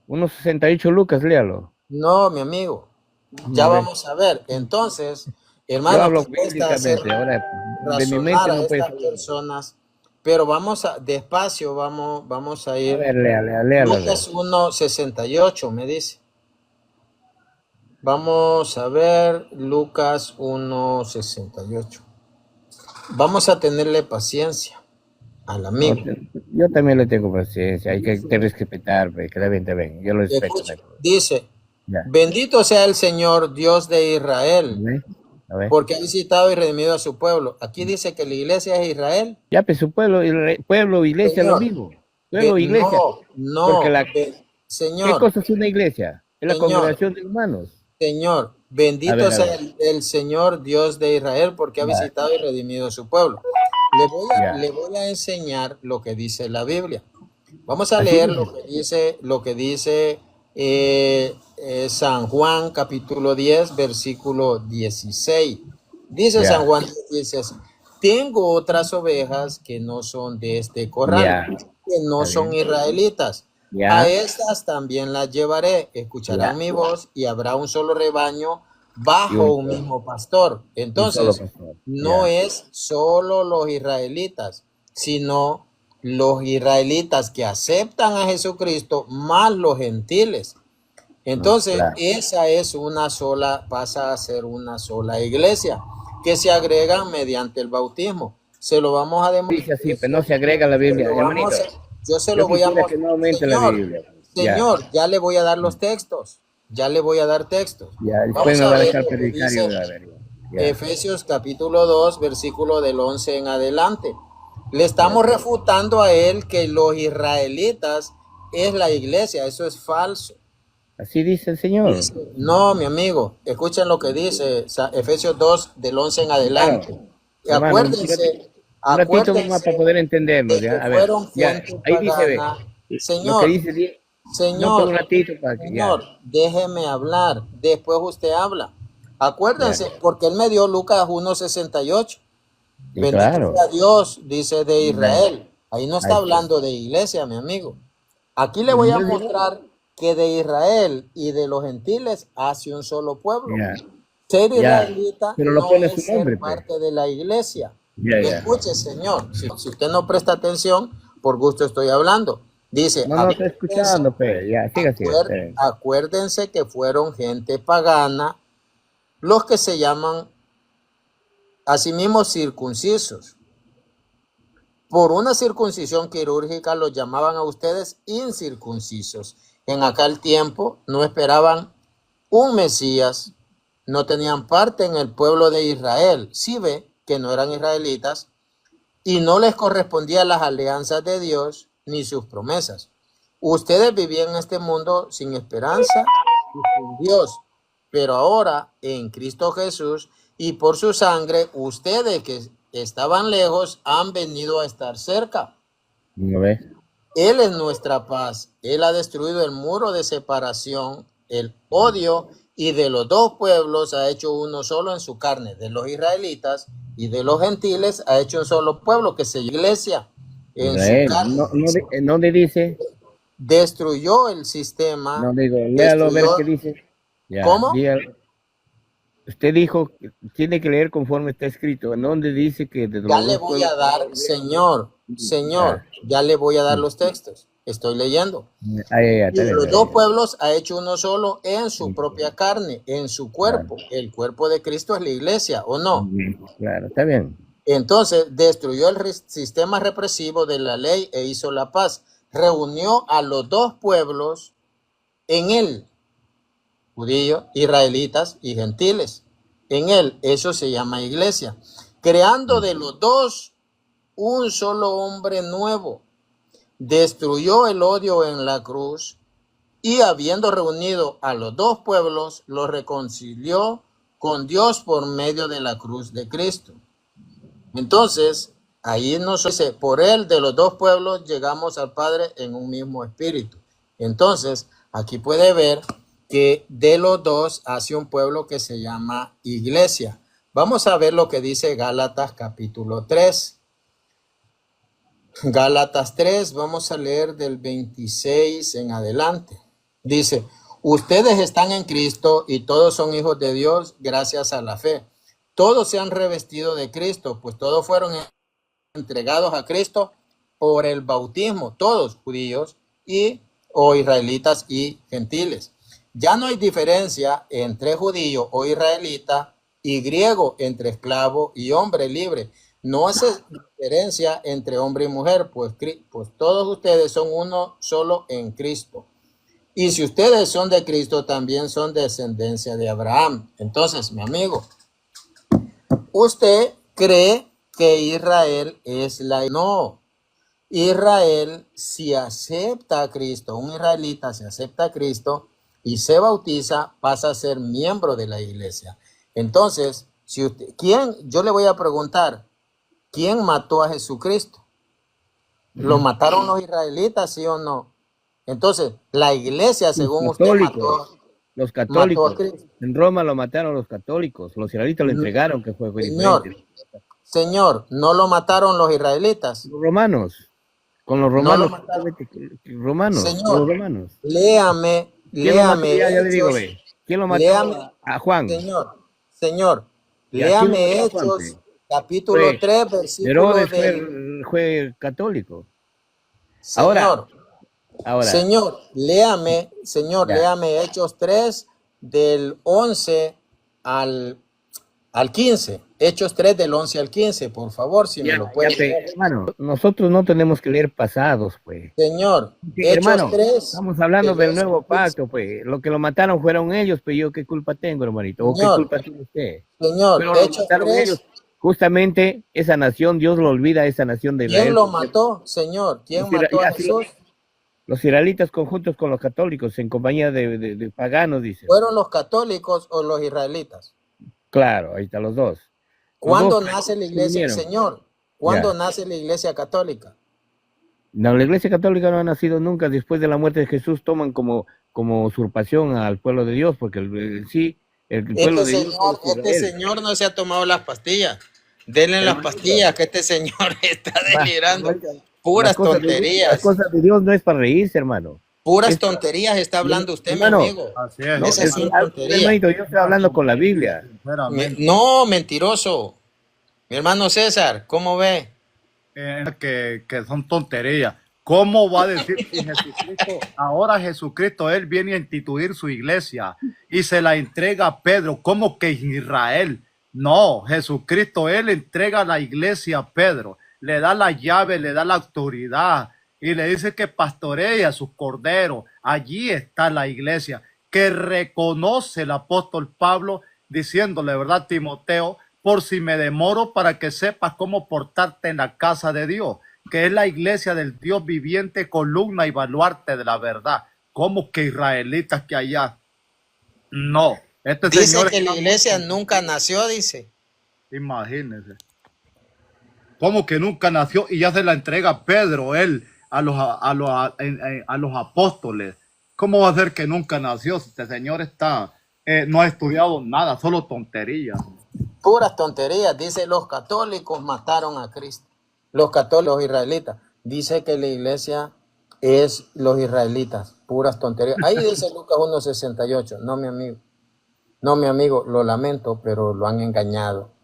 1.68 Lucas, léalo. no, mi amigo. Ya A ver. vamos a ver. Entonces, Yo hermano, hablo que cuesta hacer bíblicamente, ahora de mi mente razonar a no puede estas salir. personas, pero vamos a, despacio, vamos a A ir. ver, léalo. Lucas 1:68 me dice. Vamos a ver Lucas 1:68. Vamos a tenerle paciencia al amigo. Yo también le tengo paciencia, hay que respetar, pe, que está bien, yo lo respeto. Escucha, dice, Ya. bendito sea el Señor Dios de A Israel, ver, a ver. porque ha visitado y redimido a su pueblo. Aquí dice que la iglesia es Israel. Ya, pues su pueblo, pueblo, iglesia, Señor, lo mismo. Pueblo, iglesia. No, Porque ¿qué Señor, cosa es una iglesia? Es la Señor. congregación de hermanos. Señor, bendito A ver, sea el Señor Dios de Israel, porque ha Ya. visitado y redimido a su pueblo. Ya. Le voy a enseñar lo que dice la Biblia. Vamos a Así leer dice. lo que dice San Juan capítulo 10, versículo 16. Dice Ya. San Juan 10, tengo otras ovejas que no son de este corral, Ya. que no Está son bien. israelitas. Ya. A estas también las llevaré, escucharán Ya. mi voz y habrá un solo rebaño bajo un mismo pastor. Entonces, solo pastor. no Ya. es solo los israelitas, sino los israelitas que aceptan a Jesucristo más los gentiles. Entonces, Claro. esa es una sola, pasa a ser una sola iglesia que se agregan mediante el bautismo. Se lo vamos a demostrar. Dice así, pero no se agrega a la Biblia, Se lo vamos hermanito. a- yo se lo voy a quisiera que no aumente la Señor, Biblia. Ya. Señor, ya le voy a dar los textos. Ya le voy a dar textos. Ya, después Vamos me va a ver dejar lo que predicar y dice voy a ver. Ya. Efesios capítulo 2, versículo del 11 en adelante. Le estamos refutando a él que los israelitas es la iglesia. Eso es falso. Así dice el Señor. No, mi amigo, escuchen lo que dice Efesios 2 del 11 en adelante. Claro. Y Hermano, acuérdense, un ratito nomás para poder entenderlo. de ¿Ya? que A ver, fueron ya. fuente Ahí dice, ve, pagana. lo Señor, que dice, no, Señor, por un ratito para que Señor, ya. déjeme hablar. Después usted habla. Acuérdense, porque él me dio Lucas 1:68. Sí, Bendito claro. sea Dios, dice de Israel. Ahí no está Ahí hablando de iglesia, mi amigo. Aquí le voy a mostrar que de Israel y de los gentiles hace un solo pueblo. Ya. Ser Ya. israelita Pero lo no pone es su ser nombre, pues. parte de la iglesia. Ya, ya. Escuche, señor, si usted no presta atención, por gusto estoy hablando. Dice, No, no estoy escuchando, pues. Ya, siga, siga. está bien. acuérdense que fueron gente pagana los que se llaman a sí mismos circuncisos. Por una circuncisión quirúrgica los llamaban a ustedes incircuncisos. En aquel tiempo no esperaban un Mesías, no tenían parte en el pueblo de Israel. Sí ve que no eran israelitas y no les correspondían las alianzas de Dios ni sus promesas. Ustedes vivían en este mundo sin esperanza y sin Dios, pero ahora en Cristo Jesús y por su sangre, ustedes que estaban lejos han venido a estar cerca. ¿No ves? Él es nuestra paz. Él ha destruido el muro de separación, el odio, y de los dos pueblos ha hecho uno solo en su carne. De los israelitas y de los gentiles ha hecho un solo pueblo, que se llama iglesia. En Israel. su carne ¿En dónde dice? destruyó el sistema. No digo, léalo a ver destruyó- qué dice. Ya, ¿Cómo? dígalo. Usted dijo que tiene que leer conforme está escrito. ¿En dónde dice que de Ya los le dos voy a pueblos- dar, señor, ya le voy a dar los textos. Estoy leyendo. Ah, ya, Y está bien, los está dos bien. pueblos ha hecho uno solo en su propia carne, en su cuerpo. El cuerpo de Cristo es la iglesia, ¿o no? Claro, está bien. Entonces destruyó el sistema represivo de la ley e hizo la paz. Reunió a los dos pueblos en él, judíos, israelitas y gentiles. En él, eso se llama iglesia. Creando de los dos un solo hombre nuevo. Destruyó el odio en la cruz y habiendo reunido a los dos pueblos, los reconcilió con Dios por medio de la cruz de Cristo. Entonces, ahí nos dice, por él de los dos pueblos llegamos al Padre en un mismo espíritu. Entonces, aquí puede ver que de los dos hace un pueblo que se llama iglesia. Vamos a ver lo que dice Gálatas capítulo 3. Gálatas 3, vamos a leer del 26 en adelante. Dice, ustedes están en Cristo y todos son hijos de Dios gracias a la fe. Todos se han revestido de Cristo, pues todos fueron entregados a Cristo por el bautismo, todos judíos o israelitas y gentiles. Ya no hay diferencia entre judío o israelita y griego, entre esclavo y hombre libre. No hace diferencia entre hombre y mujer, pues todos ustedes son uno solo en Cristo. Y si ustedes son de Cristo, también son descendencia de Abraham. Entonces, mi amigo, ¿usted cree que Israel es la... No, Israel si acepta a Cristo, un israelita si acepta a Cristo y se bautiza, pasa a ser miembro de la iglesia. Entonces, si usted, yo le voy a preguntar, ¿quién mató a Jesucristo? ¿Lo mataron los israelitas, sí o no? Entonces, la iglesia, según usted, Los mató católicos. a Cristo. En Roma lo mataron los católicos. Los israelitas lo entregaron, que fue diferente. Señor, ¿no lo mataron los israelitas? Los romanos. Con los No lo romanos. mataron. Romanos. Señor, Los romanos. Léame. Ya le digo, ve. ¿Quién lo mató? Léame, a Juan. Señor, ¿Y a quién léame lo mató a Juan, Hechos, capítulo 3, versículo Herodes fue católico. Señor, Ahora. Señor, léame Hechos 3 del 11 al 15. Hechos 3 del 11 al 15, por favor, si me lo puede leer. Hermano, nosotros no tenemos que leer pasados, pues. Señor, Hermano, Hechos 3. estamos hablando del nuevo pacto, pues. Lo que lo mataron fueron ellos, pues yo qué culpa tengo, hermanito. ¿O qué culpa tiene usted? Señor, pero Hechos 3. Ellos. Justamente esa nación, Dios lo olvida, esa nación de Israel. ¿Quién lo mató, Señor? ¿Quién mató a Jesús? Los israelitas conjuntos con los católicos, en compañía de paganos, dice. ¿Fueron los católicos o los israelitas? Claro, ahí están los dos. ¿Cuándo nace la iglesia, Señor? ¿Cuándo nace la iglesia católica? No, la iglesia católica no ha nacido nunca. Después de la muerte de Jesús toman como usurpación al pueblo de Dios, porque el pueblo de Dios... Este señor no se ha tomado las pastillas. Denle las pastillas, que este señor está delirando. Puras tonterías. Las cosas de Dios no es para reírse, hermano. Puras tonterías está hablando usted, hermano, mi amigo. Así es. Esas son tonterías. Yo estoy hablando con la Biblia. No, mentiroso. Mi hermano César, ¿cómo ve? Que son tonterías. ¿Cómo va a decir si Jesucristo, ahora Jesucristo, él viene a instituir su iglesia y se la entrega a Pedro? ¿Cómo que Israel? No, Jesucristo, él entrega la iglesia a Pedro, le da la llave, le da la autoridad y le dice que pastoree a sus corderos. Allí está la iglesia que reconoce el apóstol Pablo diciéndole, ¿verdad, Timoteo? Por si me demoro, para que sepas cómo portarte en la casa de Dios, que es la iglesia del Dios viviente, columna y baluarte de la verdad. ¿Cómo que israelitas que allá? No, este Dice señor que la está... iglesia nunca nació, dice. Imagínense. ¿Cómo que nunca nació? Y ya se la entrega a Pedro, él, a los apóstoles. ¿Cómo va a ser que nunca nació si este señor está, no ha estudiado nada, solo tonterías? Puras tonterías. Dice, los católicos mataron a Cristo. Los católicos israelitas. Dice que la iglesia es los israelitas. Puras tonterías. Ahí dice Lucas 1:68. No, mi amigo. No, mi amigo, lo lamento, pero lo han engañado.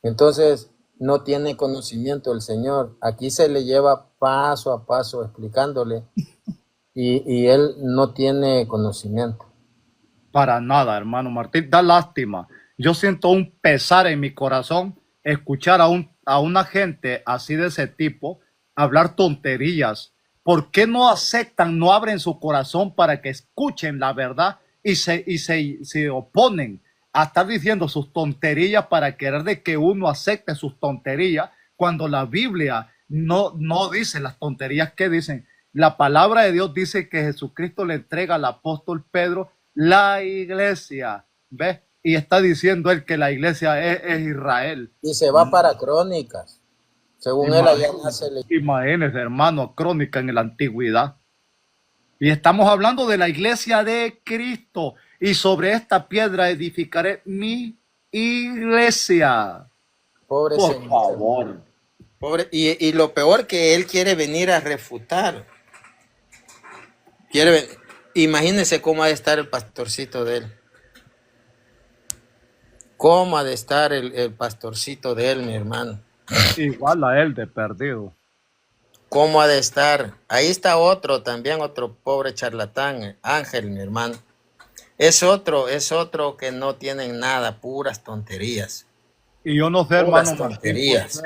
Entonces, no tiene conocimiento el Señor. Aquí se le lleva paso a paso explicándole y él no tiene conocimiento. Para nada, hermano Martín, da lástima. Yo siento un pesar en mi corazón escuchar a una gente así de ese tipo hablar tonterías. ¿Por qué no aceptan, no abren su corazón para que escuchen la verdad y se oponen a estar diciendo sus tonterías para querer de que uno acepte sus tonterías cuando la Biblia no dice las tonterías que dicen? La palabra de Dios dice que Jesucristo le entrega al apóstol Pedro la iglesia, ¿ves? Y está diciendo él que la iglesia es Israel. Y se va para Crónicas. Según él, allá nace el... Imagínense, hermano, Crónica en la antigüedad. Y estamos hablando de la iglesia de Cristo. Y sobre esta piedra edificaré mi iglesia. Pobre Por señor. favor. Pobre, y lo peor que él quiere venir a refutar. Imagínense cómo ha de estar el pastorcito de él. ¿Cómo ha de estar el pastorcito de él, mi hermano? Igual a él de perdido. ¿Cómo ha de estar? Ahí está otro también, otro pobre charlatán, Ángel, mi hermano. Es otro que no tienen nada, puras tonterías. Y yo no sé, Puras hermano Martín, tonterías.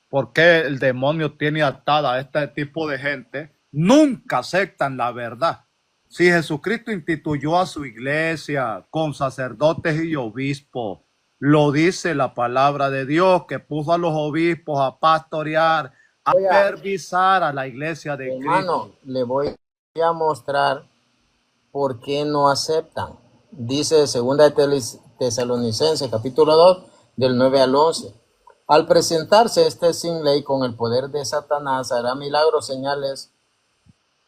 por qué el demonio tiene atada a este tipo de gente. Nunca aceptan la verdad. Si Jesucristo instituyó a su iglesia con sacerdotes y obispos, lo dice la palabra de Dios, que puso a los obispos a pastorear, a supervisar a la iglesia de Hermano, Cristo. le voy a mostrar por qué no aceptan. Dice 2 Tesalonicenses, capítulo 2, del 9 al 11. Al presentarse este sin ley con el poder de Satanás, hará milagros, señales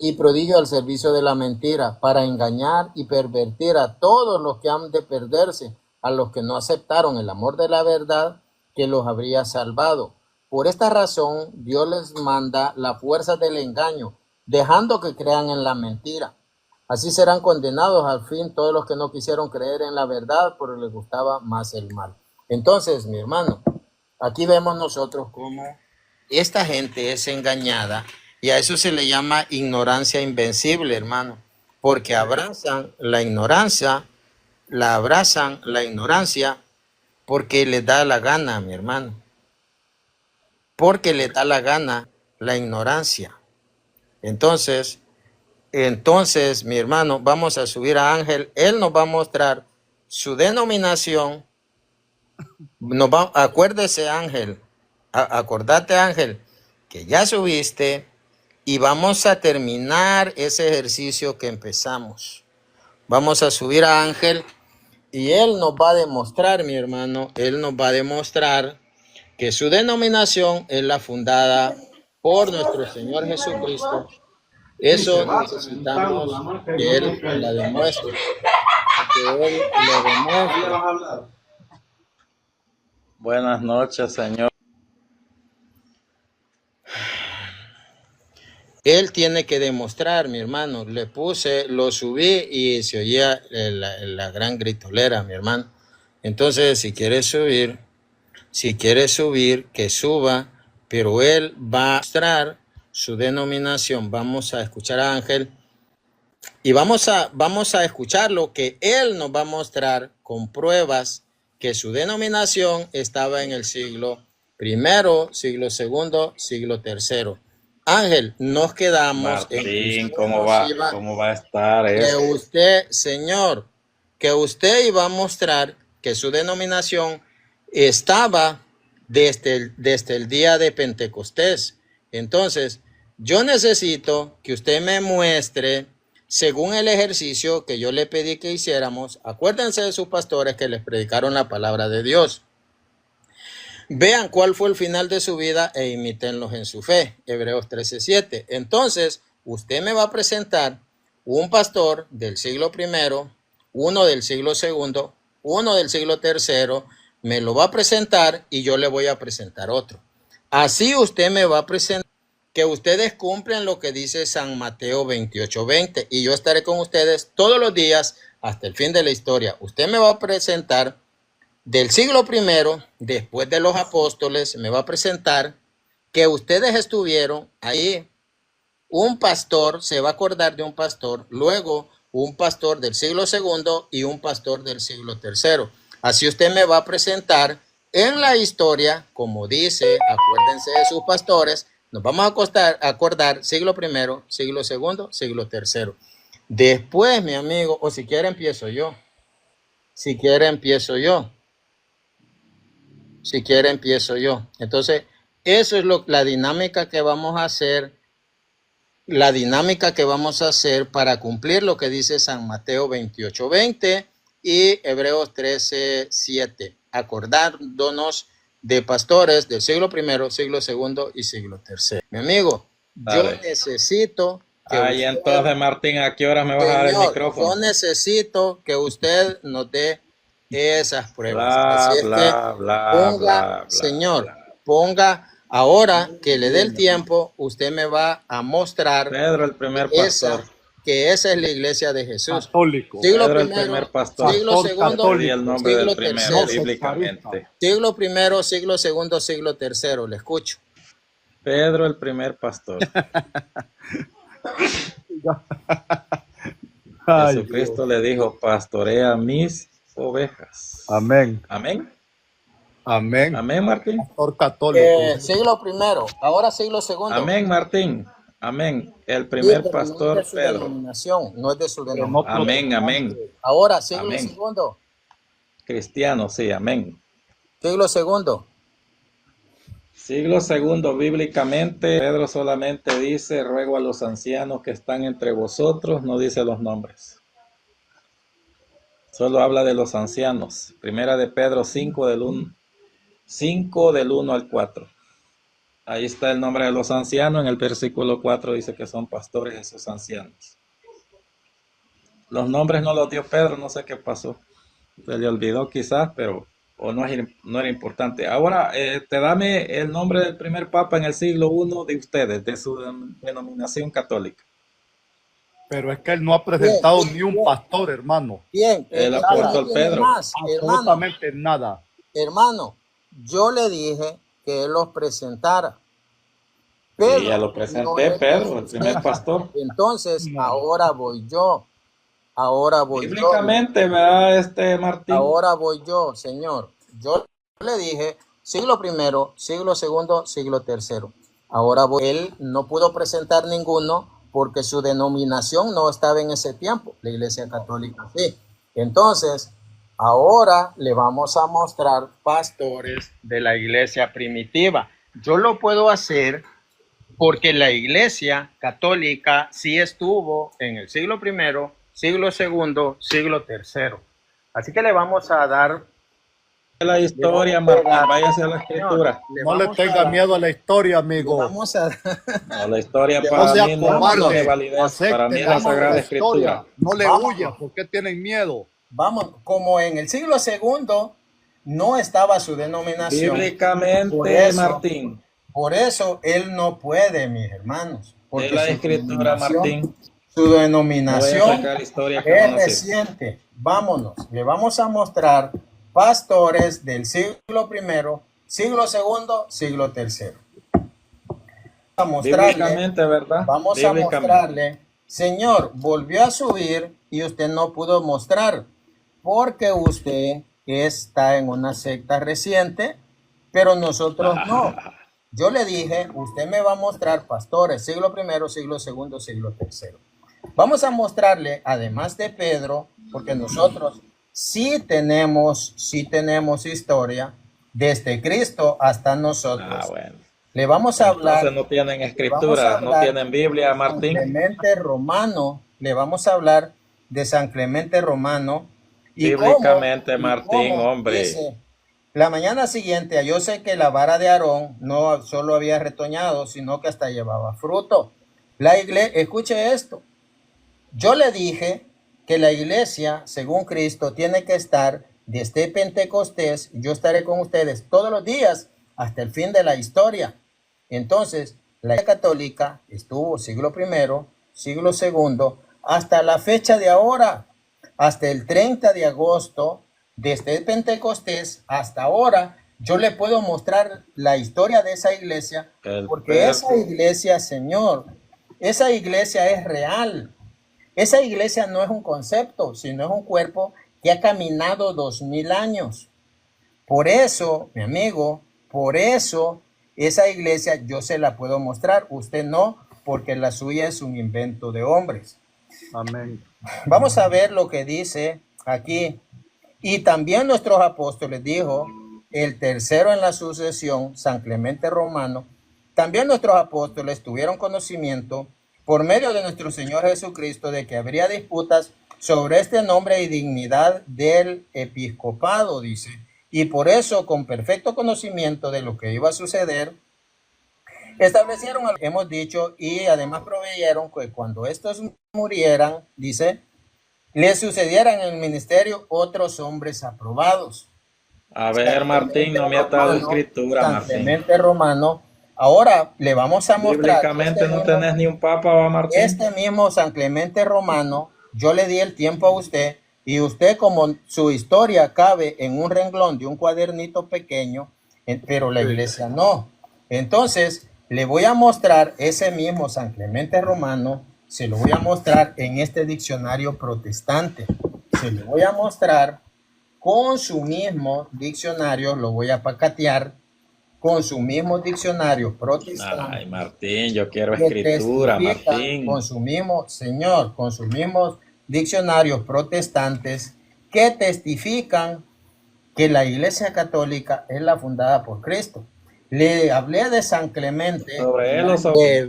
y prodigio al servicio de la mentira, para engañar y pervertir a todos los que han de perderse, a los que no aceptaron el amor de la verdad que los habría salvado. Por esta razón, Dios les manda la fuerza del engaño, dejando que crean en la mentira. Así serán condenados al fin todos los que no quisieron creer en la verdad, porque les gustaba más el mal. Entonces, mi hermano, aquí vemos nosotros cómo esta gente es engañada. Y a eso se le llama ignorancia invencible, hermano, porque abrazan la ignorancia porque les da la gana, mi hermano. Porque les da la gana la ignorancia. Entonces, mi hermano, vamos a subir a Ángel. Él nos va a mostrar su denominación. Acuérdese, Ángel, acordate, Ángel, que ya subiste. Y vamos a terminar ese ejercicio que empezamos. Vamos a subir a Ángel y él nos va a demostrar, mi hermano, él nos va a demostrar que su denominación es la fundada por nuestro Señor Jesucristo. Eso necesitamos que él la demuestre. Que él lo demuestre. Buenas noches, señor. Él tiene que demostrar, mi hermano. Lo subí y se oía la gran gritolera, mi hermano. Entonces, si quieres subir, Si quiere subir, que suba, pero él va a mostrar su denominación. Vamos a escuchar a Ángel y vamos a escuchar lo que él nos va a mostrar con pruebas que su denominación estaba en el siglo primero, siglo segundo, siglo tercero. Ángel, nos quedamos Martín, ¿cómo va a estar que eso? usted, señor, que usted iba a mostrar que su denominación estaba desde el día de Pentecostés. Entonces, yo necesito que usted me muestre, según el ejercicio que yo le pedí que hiciéramos, acuérdense de sus pastores que les predicaron la palabra de Dios. Vean cuál fue el final de su vida e imítenlos en su fe. Hebreos 13:7. Entonces, usted me va a presentar un pastor del siglo primero, uno del siglo segundo, uno del siglo tercero, me lo va a presentar y yo le voy a presentar otro. Así usted me va a presentar que ustedes cumplen lo que dice San Mateo 28:20 y yo estaré con ustedes todos los días hasta el fin de la historia. Usted me va a presentar del siglo primero, después de los apóstoles, me va a presentar que ustedes estuvieron ahí. Un pastor, se va a acordar de un pastor, luego un pastor del siglo segundo y un pastor del siglo tercero. Así usted me va a presentar en la historia, como dice, acuérdense de sus pastores, nos vamos a acordar siglo primero, siglo segundo, siglo tercero. Después, mi amigo, o si quiere empiezo yo. Si quiere empiezo yo. Entonces, eso es la dinámica que vamos a hacer. La dinámica que vamos a hacer para cumplir lo que dice San Mateo 28:20 y Hebreos 13:7. Acordándonos de pastores del siglo primero, siglo segundo y siglo tercero. Mi amigo, Dale. yo necesito que Ay, entonces, Martín, ¿a qué hora me vas a dar el Señor, micrófono? yo necesito que usted nos dé esas pruebas. Bla, Así es bla, que bla, ponga, bla, Señor, bla. ponga ahora que le dé el tiempo, usted me va a mostrar Pedro, el primer pastor. que esa es la iglesia de Jesús. Católico. Siglo Pedro, el primero, primer pastor. siglo Pastor segundo, católico. Di el nombre del siglo primero, tercero. bíblicamente. Siglo primero, siglo segundo, siglo tercero. Le escucho. Pedro, el primer pastor. Ay, Jesucristo le dijo, pastorea mis ovejas. amén. Amén. Amén. Amén, Martín. Pastor católico. Siglo primero, ahora siglo segundo. Amén, Martín. Amén. El Sí, primer pero no es pastor de su Pedro. denominación, no es de su Pero denominación. no Amén, amén. Ahora, siglo Amén. segundo. Cristiano, sí, amén. Siglo segundo. Siglo segundo, bíblicamente, Pedro solamente dice, ruego a los ancianos que están entre vosotros, no dice los nombres. Solo habla de los ancianos. Primera de Pedro 5 del 1 al 4. Ahí está el nombre de los ancianos. En el versículo 4 dice que son pastores esos ancianos. Los nombres no los dio Pedro, no sé qué pasó. Se le olvidó quizás, pero o no era importante. Ahora, dame el nombre del primer papa en el siglo I de ustedes, de su denominación católica. Pero es que él no ha presentado ni un pastor, hermano. Bien, El apóstol Pedro. Absolutamente nada. Hermano, yo le dije que él los presentara. Sí, ya lo presenté, no es Pedro, el usted. primer pastor. Entonces, No. ahora voy yo. Ahora voy yo. Bíblicamente, ¿verdad, Martín? Ahora voy yo, señor. Yo le dije siglo primero, siglo segundo, siglo tercero. Ahora voy. Él no pudo presentar ninguno porque su denominación no estaba en ese tiempo. La Iglesia Católica sí. Entonces, ahora le vamos a mostrar pastores de la Iglesia primitiva. Yo lo puedo hacer porque la Iglesia Católica sí estuvo en el siglo primero, siglo segundo, siglo tercero. Así que le vamos a dar La historia, Martín, váyase a la escritura. No le tenga miedo a la historia, amigo. Vamos a No, la historia No para sea mí no cobarde. tiene validez. Para mí es la Sagrada Escritura. No le Vamos. huya. ¿Por qué tienen miedo? Vamos, como en el siglo segundo no estaba su denominación. Por Bíblicamente, eso, Martín. Por eso él no puede, mis hermanos. Porque De la su Escritura, denominación- Martín. Su No voy a denominación sacar historia que es no sirve. reciente. Vámonos. Le vamos a mostrar pastores del siglo primero, siglo segundo, siglo tercero. A mostrarle, Bíblicamente, ¿verdad? vamos a Bíblicamente. mostrarle, Señor, volvió a subir y usted no pudo mostrar porque usted está en una secta reciente, pero nosotros no. Yo le dije, usted me va a mostrar pastores, siglo primero, siglo segundo, siglo tercero. Vamos a mostrarle, además de Pedro, porque nosotros sí tenemos historia desde Cristo hasta nosotros. Bueno. Le vamos a hablar. Entonces no tienen le vamos a escritura, no hablar tienen Biblia, de San Martín. Clemente Romano. Le vamos a hablar de San Clemente Romano. Y Bíblicamente, cómo, Martín, hombre. Dice, la mañana siguiente, yo sé que la vara de Aarón no solo había retoñado, sino que hasta llevaba fruto. La iglesia, escuche esto. Yo le dije que la iglesia, según Cristo, tiene que estar desde Pentecostés. Yo estaré con ustedes todos los días hasta el fin de la historia. Entonces, la iglesia católica estuvo siglo primero, siglo segundo, hasta la fecha de ahora, hasta el 30 de agosto, desde Pentecostés hasta ahora. Yo le puedo mostrar la historia de esa iglesia, porque esa iglesia, Señor, esa iglesia es real. Esa iglesia no es un concepto, sino es un cuerpo que ha caminado 2000 años. Por eso, mi amigo, por eso esa iglesia yo se la puedo mostrar, usted no, porque la suya es un invento de hombres. Amén. Vamos a ver lo que dice aquí. Y también nuestros apóstoles, dijo el tercero en la sucesión, San Clemente Romano, también nuestros apóstoles tuvieron conocimiento por medio de nuestro Señor Jesucristo de que habría disputas sobre este nombre y dignidad del episcopado, dice. Y por eso, con perfecto conocimiento de lo que iba a suceder, establecieron, hemos dicho, y además proveyeron que cuando estos murieran, dice, les sucedieran en el ministerio otros hombres aprobados. A ver, Martín, no me ha dado escritura, San Martín. Clemente Romano. Ahora le vamos a mostrar. Bíblicamente no tenés ni un papa, ¿va, Martín? Este mismo San Clemente Romano, yo le di el tiempo a usted, y usted, como su historia cabe en un renglón de un cuadernito pequeño, pero la iglesia no. Entonces, le voy a mostrar ese mismo San Clemente Romano, se lo voy a mostrar en este diccionario protestante. Se lo voy a mostrar con su mismo diccionario, lo voy a pacatear con su mismo diccionario protestante. Ay, Martín, yo quiero escritura, Martín. Con su mismo, Señor, con sus mismos diccionarios protestantes que testifican que la Iglesia Católica es la fundada por Cristo. Le hablé de San Clemente,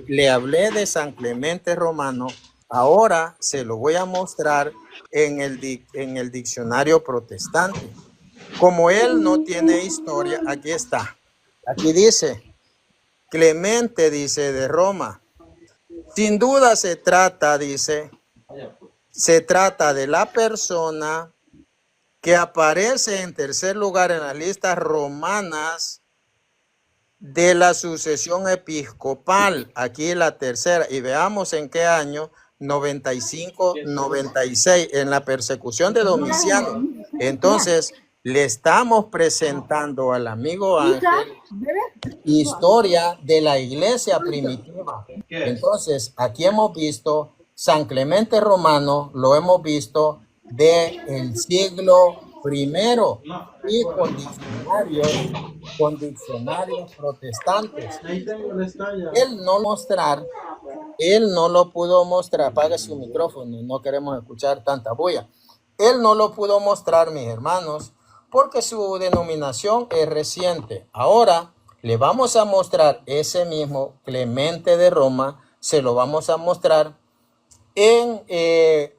le hablé de San Clemente Romano, ahora se lo voy a mostrar en el diccionario protestante. Como él no tiene historia, aquí está. Aquí dice, Clemente, dice, de Roma. Sin duda se trata, dice, se trata de la persona que aparece en tercer lugar en las listas romanas de la sucesión episcopal. Aquí la tercera, y veamos en qué año, 95-96, en la persecución de Domiciano. Entonces, le estamos presentando al amigo Ángel historia de la iglesia primitiva. Entonces, aquí hemos visto San Clemente Romano, lo hemos visto del siglo primero, y con diccionarios protestantes. Él no lo pudo mostrar, apague su micrófono, no queremos escuchar tanta bulla. Él no lo pudo mostrar, mis hermanos, porque su denominación es reciente. Ahora le vamos a mostrar ese mismo Clemente de Roma, se lo vamos a mostrar que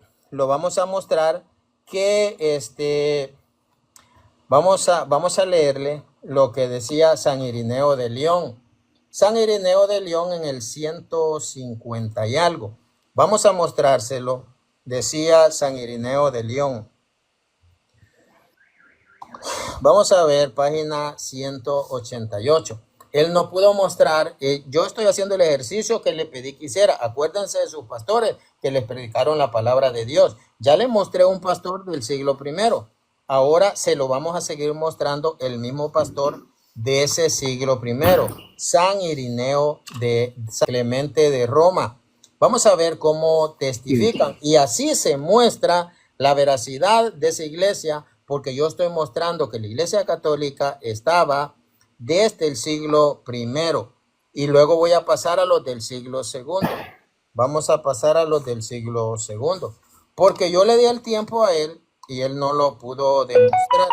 vamos a leerle lo que decía San Irineo de León. San Irineo de León en el 150 y algo. Vamos a mostrárselo. Decía San Irineo de León. Vamos a ver página 188. Él no pudo mostrar, yo estoy haciendo el ejercicio que le pedí que hiciera. Acuérdense de sus pastores que les predicaron la palabra de Dios. Ya le mostré un pastor del siglo primero. Ahora se lo vamos a seguir mostrando el mismo pastor de ese siglo primero, San Irineo de San Clemente de Roma. Vamos a ver cómo testifican, y así se muestra la veracidad de esa iglesia, porque yo estoy mostrando que la iglesia católica estaba desde el siglo primero, y luego voy a pasar a los del siglo segundo. Vamos a pasar a los del siglo segundo, porque yo le di el tiempo a él y él no lo pudo demostrar.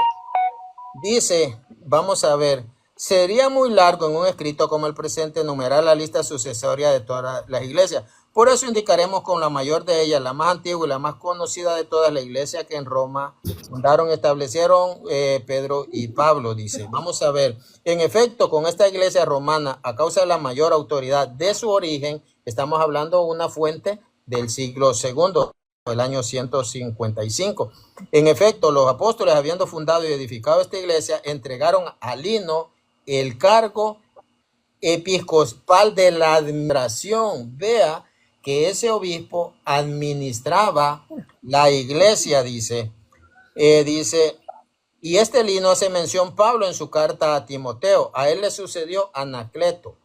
Dice, vamos a ver, sería muy largo en un escrito como el presente enumerar la lista sucesoria de todas las iglesias. Por eso indicaremos con la mayor de ellas, la más antigua y la más conocida de todas, la iglesia que en Roma fundaron, establecieron Pedro y Pablo, dice. Vamos a ver, en efecto, con esta iglesia romana, a causa de la mayor autoridad de su origen, estamos hablando de una fuente del siglo segundo, el año 155. En efecto, los apóstoles, habiendo fundado y edificado esta iglesia, entregaron a Lino el cargo episcopal de la administración. Vea que ese obispo administraba la iglesia, dice. Y este Lino hace mención Pablo en su carta a Timoteo. A él le sucedió Anacleto.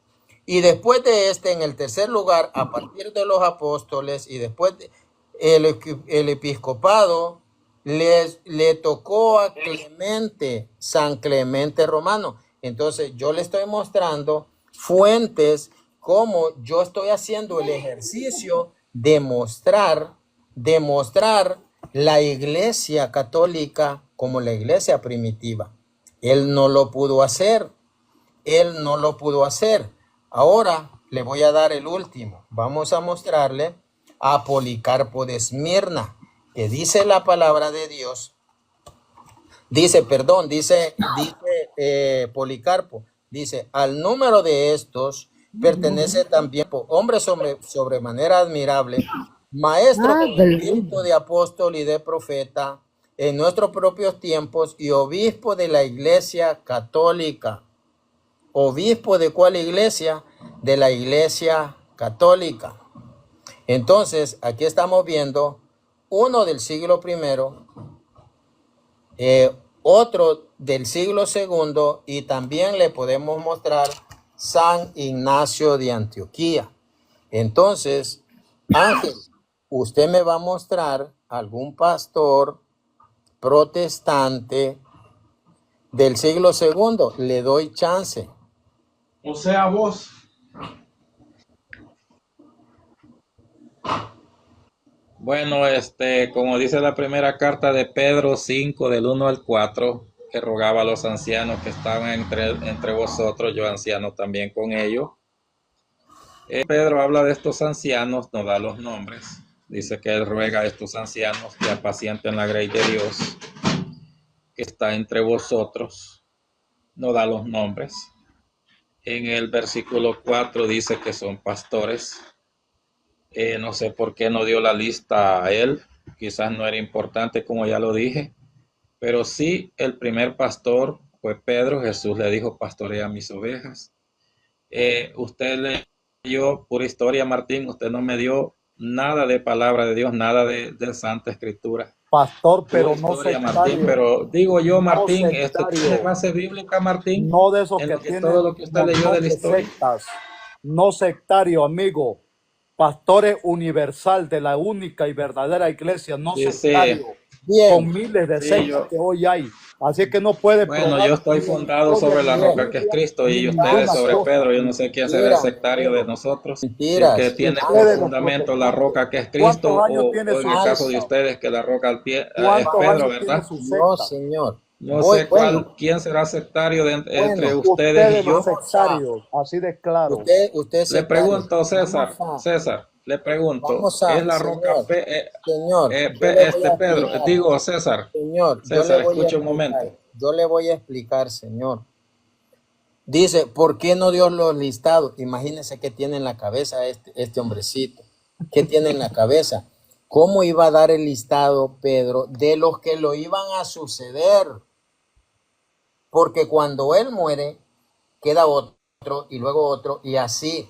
Y después de este, en el tercer lugar, a partir de los apóstoles y después el episcopado, le tocó a Clemente, San Clemente Romano. Entonces yo le estoy mostrando fuentes, como yo estoy haciendo el ejercicio de demostrar la iglesia católica como la iglesia primitiva. Él no lo pudo hacer. Él no lo pudo hacer. Ahora le voy a dar el último. Vamos a mostrarle a Policarpo de Esmirna, que dice la palabra de Dios. Dice Policarpo, dice, al número de estos pertenece también hombre sobremanera admirable, maestro con espíritu de apóstol y de profeta en nuestros propios tiempos, y obispo de la iglesia católica. ¿Obispo de cuál iglesia? De la iglesia católica. Entonces, aquí estamos viendo uno del siglo primero, otro del siglo segundo, y también le podemos mostrar San Ignacio de Antioquía. Entonces, Ángel, usted me va a mostrar algún pastor protestante del siglo segundo. Le doy chance. O sea, vos. Bueno, como dice la primera carta de Pedro 5, del 1 al 4, que rogaba a los ancianos que estaban entre vosotros, yo anciano también con ellos. Pedro habla de estos ancianos, no da los nombres. Dice que él ruega a estos ancianos que apacienten la grey de Dios, que está entre vosotros. No da los nombres. En el versículo 4 dice que son pastores. No sé por qué no dio la lista a él. Quizás no era importante, como ya lo dije. Pero sí, el primer pastor fue Pedro. Jesús le dijo, pastorea mis ovejas. Usted leyó pura historia, Martín. Usted no me dio nada de palabra de Dios, nada de Santa Escritura. Pastor, pero Pura no historia, sectario. Martín. Pero digo yo, Martín, No ¿esto tiene sectario. base bíblica, Martín? No de esos En que lo que tienen todo lo que usted leyó de montón la de historia. sectas. No sectario, amigo. Pastores universal de la única y verdadera iglesia, no Sí, sí. sectario. Bien, Con miles de Sí, sectas que hoy hay. Así que no puede Bueno, probar yo estoy ni en fundado historia, sobre la ni en roca que es Biblia, Cristo, ni y ustedes ninguna sobre cosa. Pedro. Yo no sé quién será el mentiras, sectario de nosotros. Si el que mentiras. tiene como Ustedes, los fundamento la protestantes, roca que es Cristo, ¿cuántos años tiene o en su el caso de secta? ustedes que la roca al pie es ¿Cuántos Pedro, años tiene ¿verdad? su No, secta? señor. No sé Bueno, quién será sectario entre bueno, ustedes y Ustedes los yo. sectarios, así de claro. usted es Le sectario. pregunto, César, le pregunto, Vamos a, ¿es la roca señor, yo le voy a Pedro? explicar. Digo, César, Señor, yo le César, voy a escuche un explicar. momento. Yo le voy a explicar, señor. Dice, ¿por qué no dio los listados? Imagínense qué tiene en la cabeza este hombrecito. ¿Qué tiene en la cabeza? ¿Cómo iba a dar el listado, Pedro, de los que lo iban a suceder? Porque cuando él muere, queda otro y luego otro y así.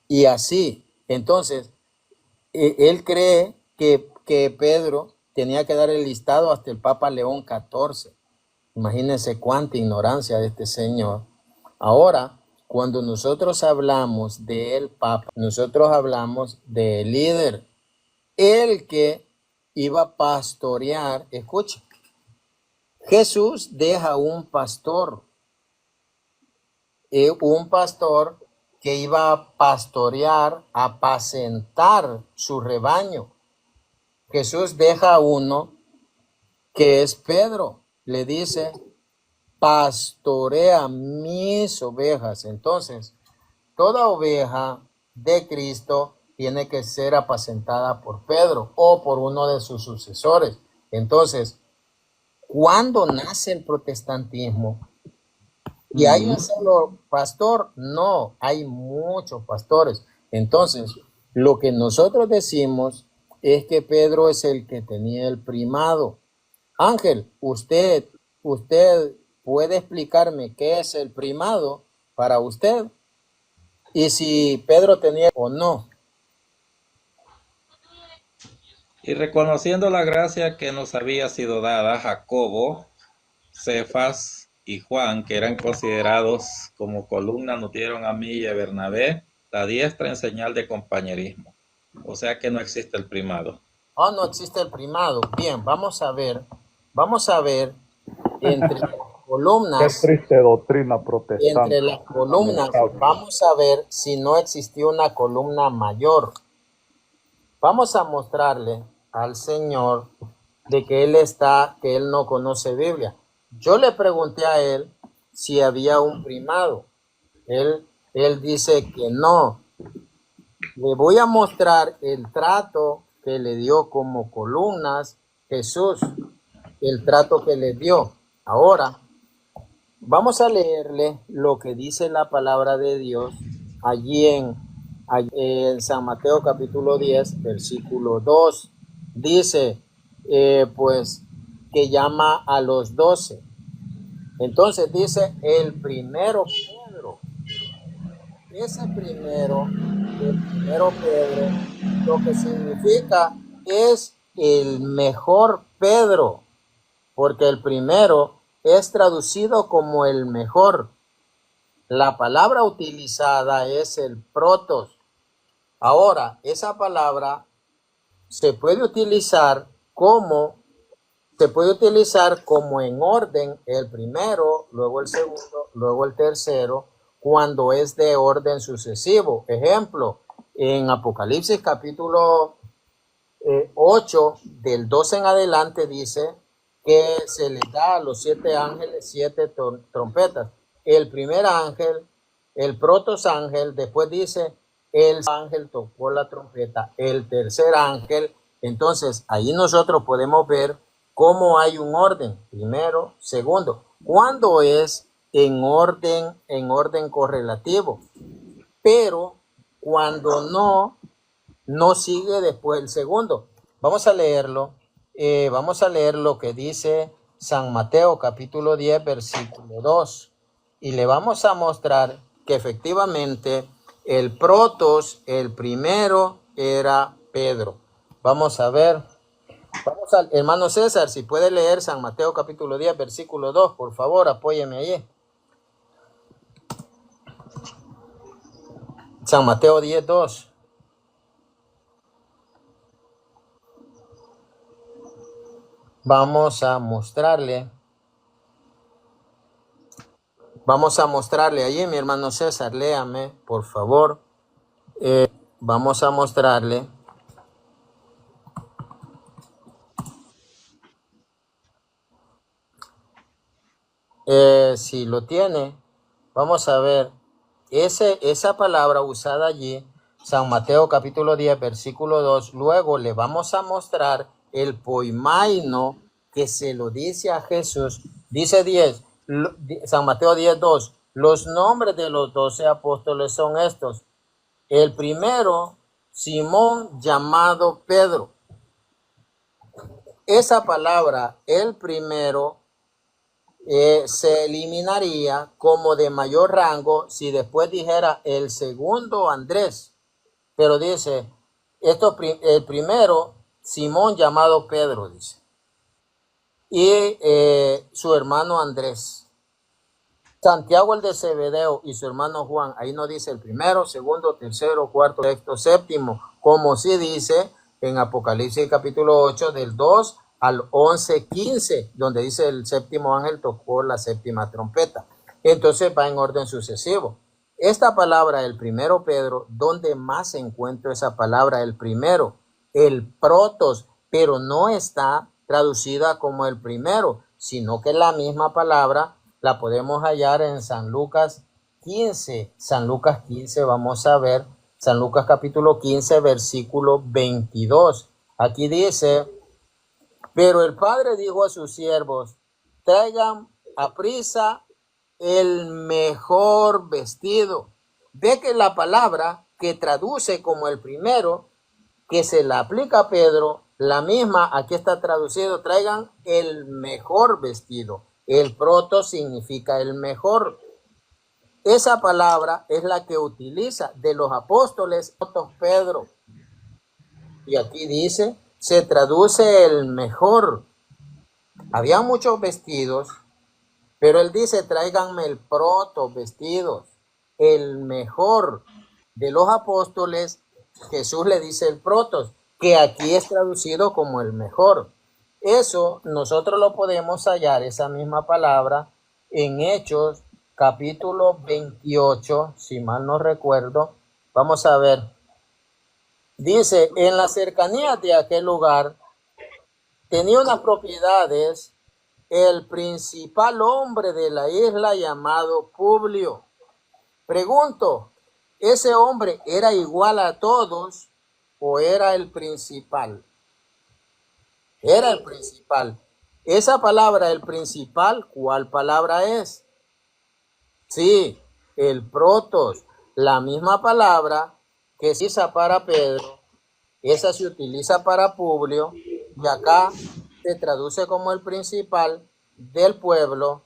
Y así. Entonces, él cree que Pedro tenía que dar el listado hasta el Papa León XIV. Imagínense cuánta ignorancia de este señor. Ahora, cuando nosotros hablamos del Papa, nosotros hablamos del líder, el que iba a pastorear. Escucha, Jesús deja un pastor que iba a pastorear, apacentar su rebaño. Jesús deja uno que es Pedro, le dice, pastorea mis ovejas. Entonces, toda oveja de Cristo tiene que ser apacentada por Pedro o por uno de sus sucesores. Entonces, ¿cuándo nace el protestantismo? ¿Y hay un solo pastor? No, hay muchos pastores. Entonces, lo que nosotros decimos es que Pedro es el que tenía el primado. Ángel, usted puede explicarme qué es el primado para usted y si Pedro tenía o no. Y reconociendo la gracia que nos había sido dada, Jacobo, Cefas y Juan, que eran considerados como columna, nos dieron a mí y a Bernabé la diestra en señal de compañerismo. O sea que no existe el primado. No existe el primado. Bien, vamos a ver entre las Qué columnas, triste doctrina protestante. vamos a ver si no existió una columna mayor. Vamos a mostrarle al Señor de que él no conoce Biblia. Yo le pregunté a él si había un primado. Él dice que no. Le voy a mostrar el trato que le dio como columnas Jesús, el trato que le dio. Ahora, vamos a leerle lo que dice la palabra de Dios allí en San Mateo capítulo 10, versículo 2. Dice, pues, que llama a los 12. Entonces dice, el primero Pedro. Ese primero, el primero Pedro, lo que significa es el mejor Pedro, porque el primero es traducido como el mejor. La palabra utilizada es el protos. Ahora, esa palabra se puede utilizar como en orden, el primero, luego el segundo, luego el tercero, cuando es de orden sucesivo. Ejemplo, en Apocalipsis capítulo 8, del 12 en adelante, dice que se le da a los 7 ángeles 7 trompetas. El primer ángel, el protos ángel, después dice, el ángel tocó la trompeta, el tercer ángel. Entonces, ahí nosotros podemos ver cómo hay un orden, primero, segundo. ¿Cuándo es en orden correlativo? Pero cuando no sigue después el segundo. Vamos a leerlo. Vamos a leer lo que dice San Mateo capítulo 10, versículo 2. Y le vamos a mostrar que efectivamente el protos, el primero, era Pedro. Vamos a ver. Vamos al hermano César, si puede leer San Mateo capítulo 10, versículo 2, por favor, apóyeme allí. San Mateo 10, 2. Vamos a mostrarle allí, mi hermano César, léame, por favor. Vamos a mostrarle. Si lo tiene, vamos a ver. Esa palabra usada allí, San Mateo capítulo 10, versículo 2, luego le vamos a mostrar el poimaino que se lo dice a Jesús. Dice 10, San Mateo 10, 2, los nombres de los 12 apóstoles son estos. El primero, Simón llamado Pedro. Esa palabra, el primero, se eliminaría como de mayor rango si después dijera el segundo Andrés. Pero dice, el primero, Simón llamado Pedro, dice. Y su hermano Andrés. Santiago el de Zebedeo y su hermano Juan, ahí no dice el primero, segundo, tercero, cuarto, sexto, séptimo, como sí dice en Apocalipsis capítulo 8 del 2 al 11, 15, donde dice el séptimo ángel tocó la séptima trompeta. Entonces va en orden sucesivo. Esta palabra, el primero Pedro, ¿dónde más encuentro esa palabra? El primero, el protos, pero no está traducida como el primero, sino que la misma palabra la podemos hallar en San Lucas 15. San Lucas 15, vamos a ver, San Lucas capítulo 15, versículo 22. Aquí dice, pero el padre dijo a sus siervos, traigan a prisa el mejor vestido. Ve que la palabra que traduce como el primero, que se la aplica a Pedro, la misma aquí está traducido, traigan el mejor vestido. El proto significa el mejor. Esa palabra es la que utiliza de los apóstoles Pedro. Y aquí dice, se traduce el mejor. Había muchos vestidos, pero él dice, tráiganme el proto vestidos, el mejor de los apóstoles. Jesús le dice el protos, que aquí es traducido como el mejor. Eso nosotros lo podemos hallar, esa misma palabra, en Hechos capítulo 28, si mal no recuerdo. Vamos a ver. Dice, en la cercanía de aquel lugar tenía unas propiedades el principal hombre de la isla llamado Publio. Pregunto, ¿ese hombre era igual a todos o era el principal? Era el principal. Esa palabra, el principal, ¿cuál palabra es? Sí, el protos, la misma palabra que se usa para Pedro, esa se utiliza para Publio, y acá se traduce como el principal del pueblo.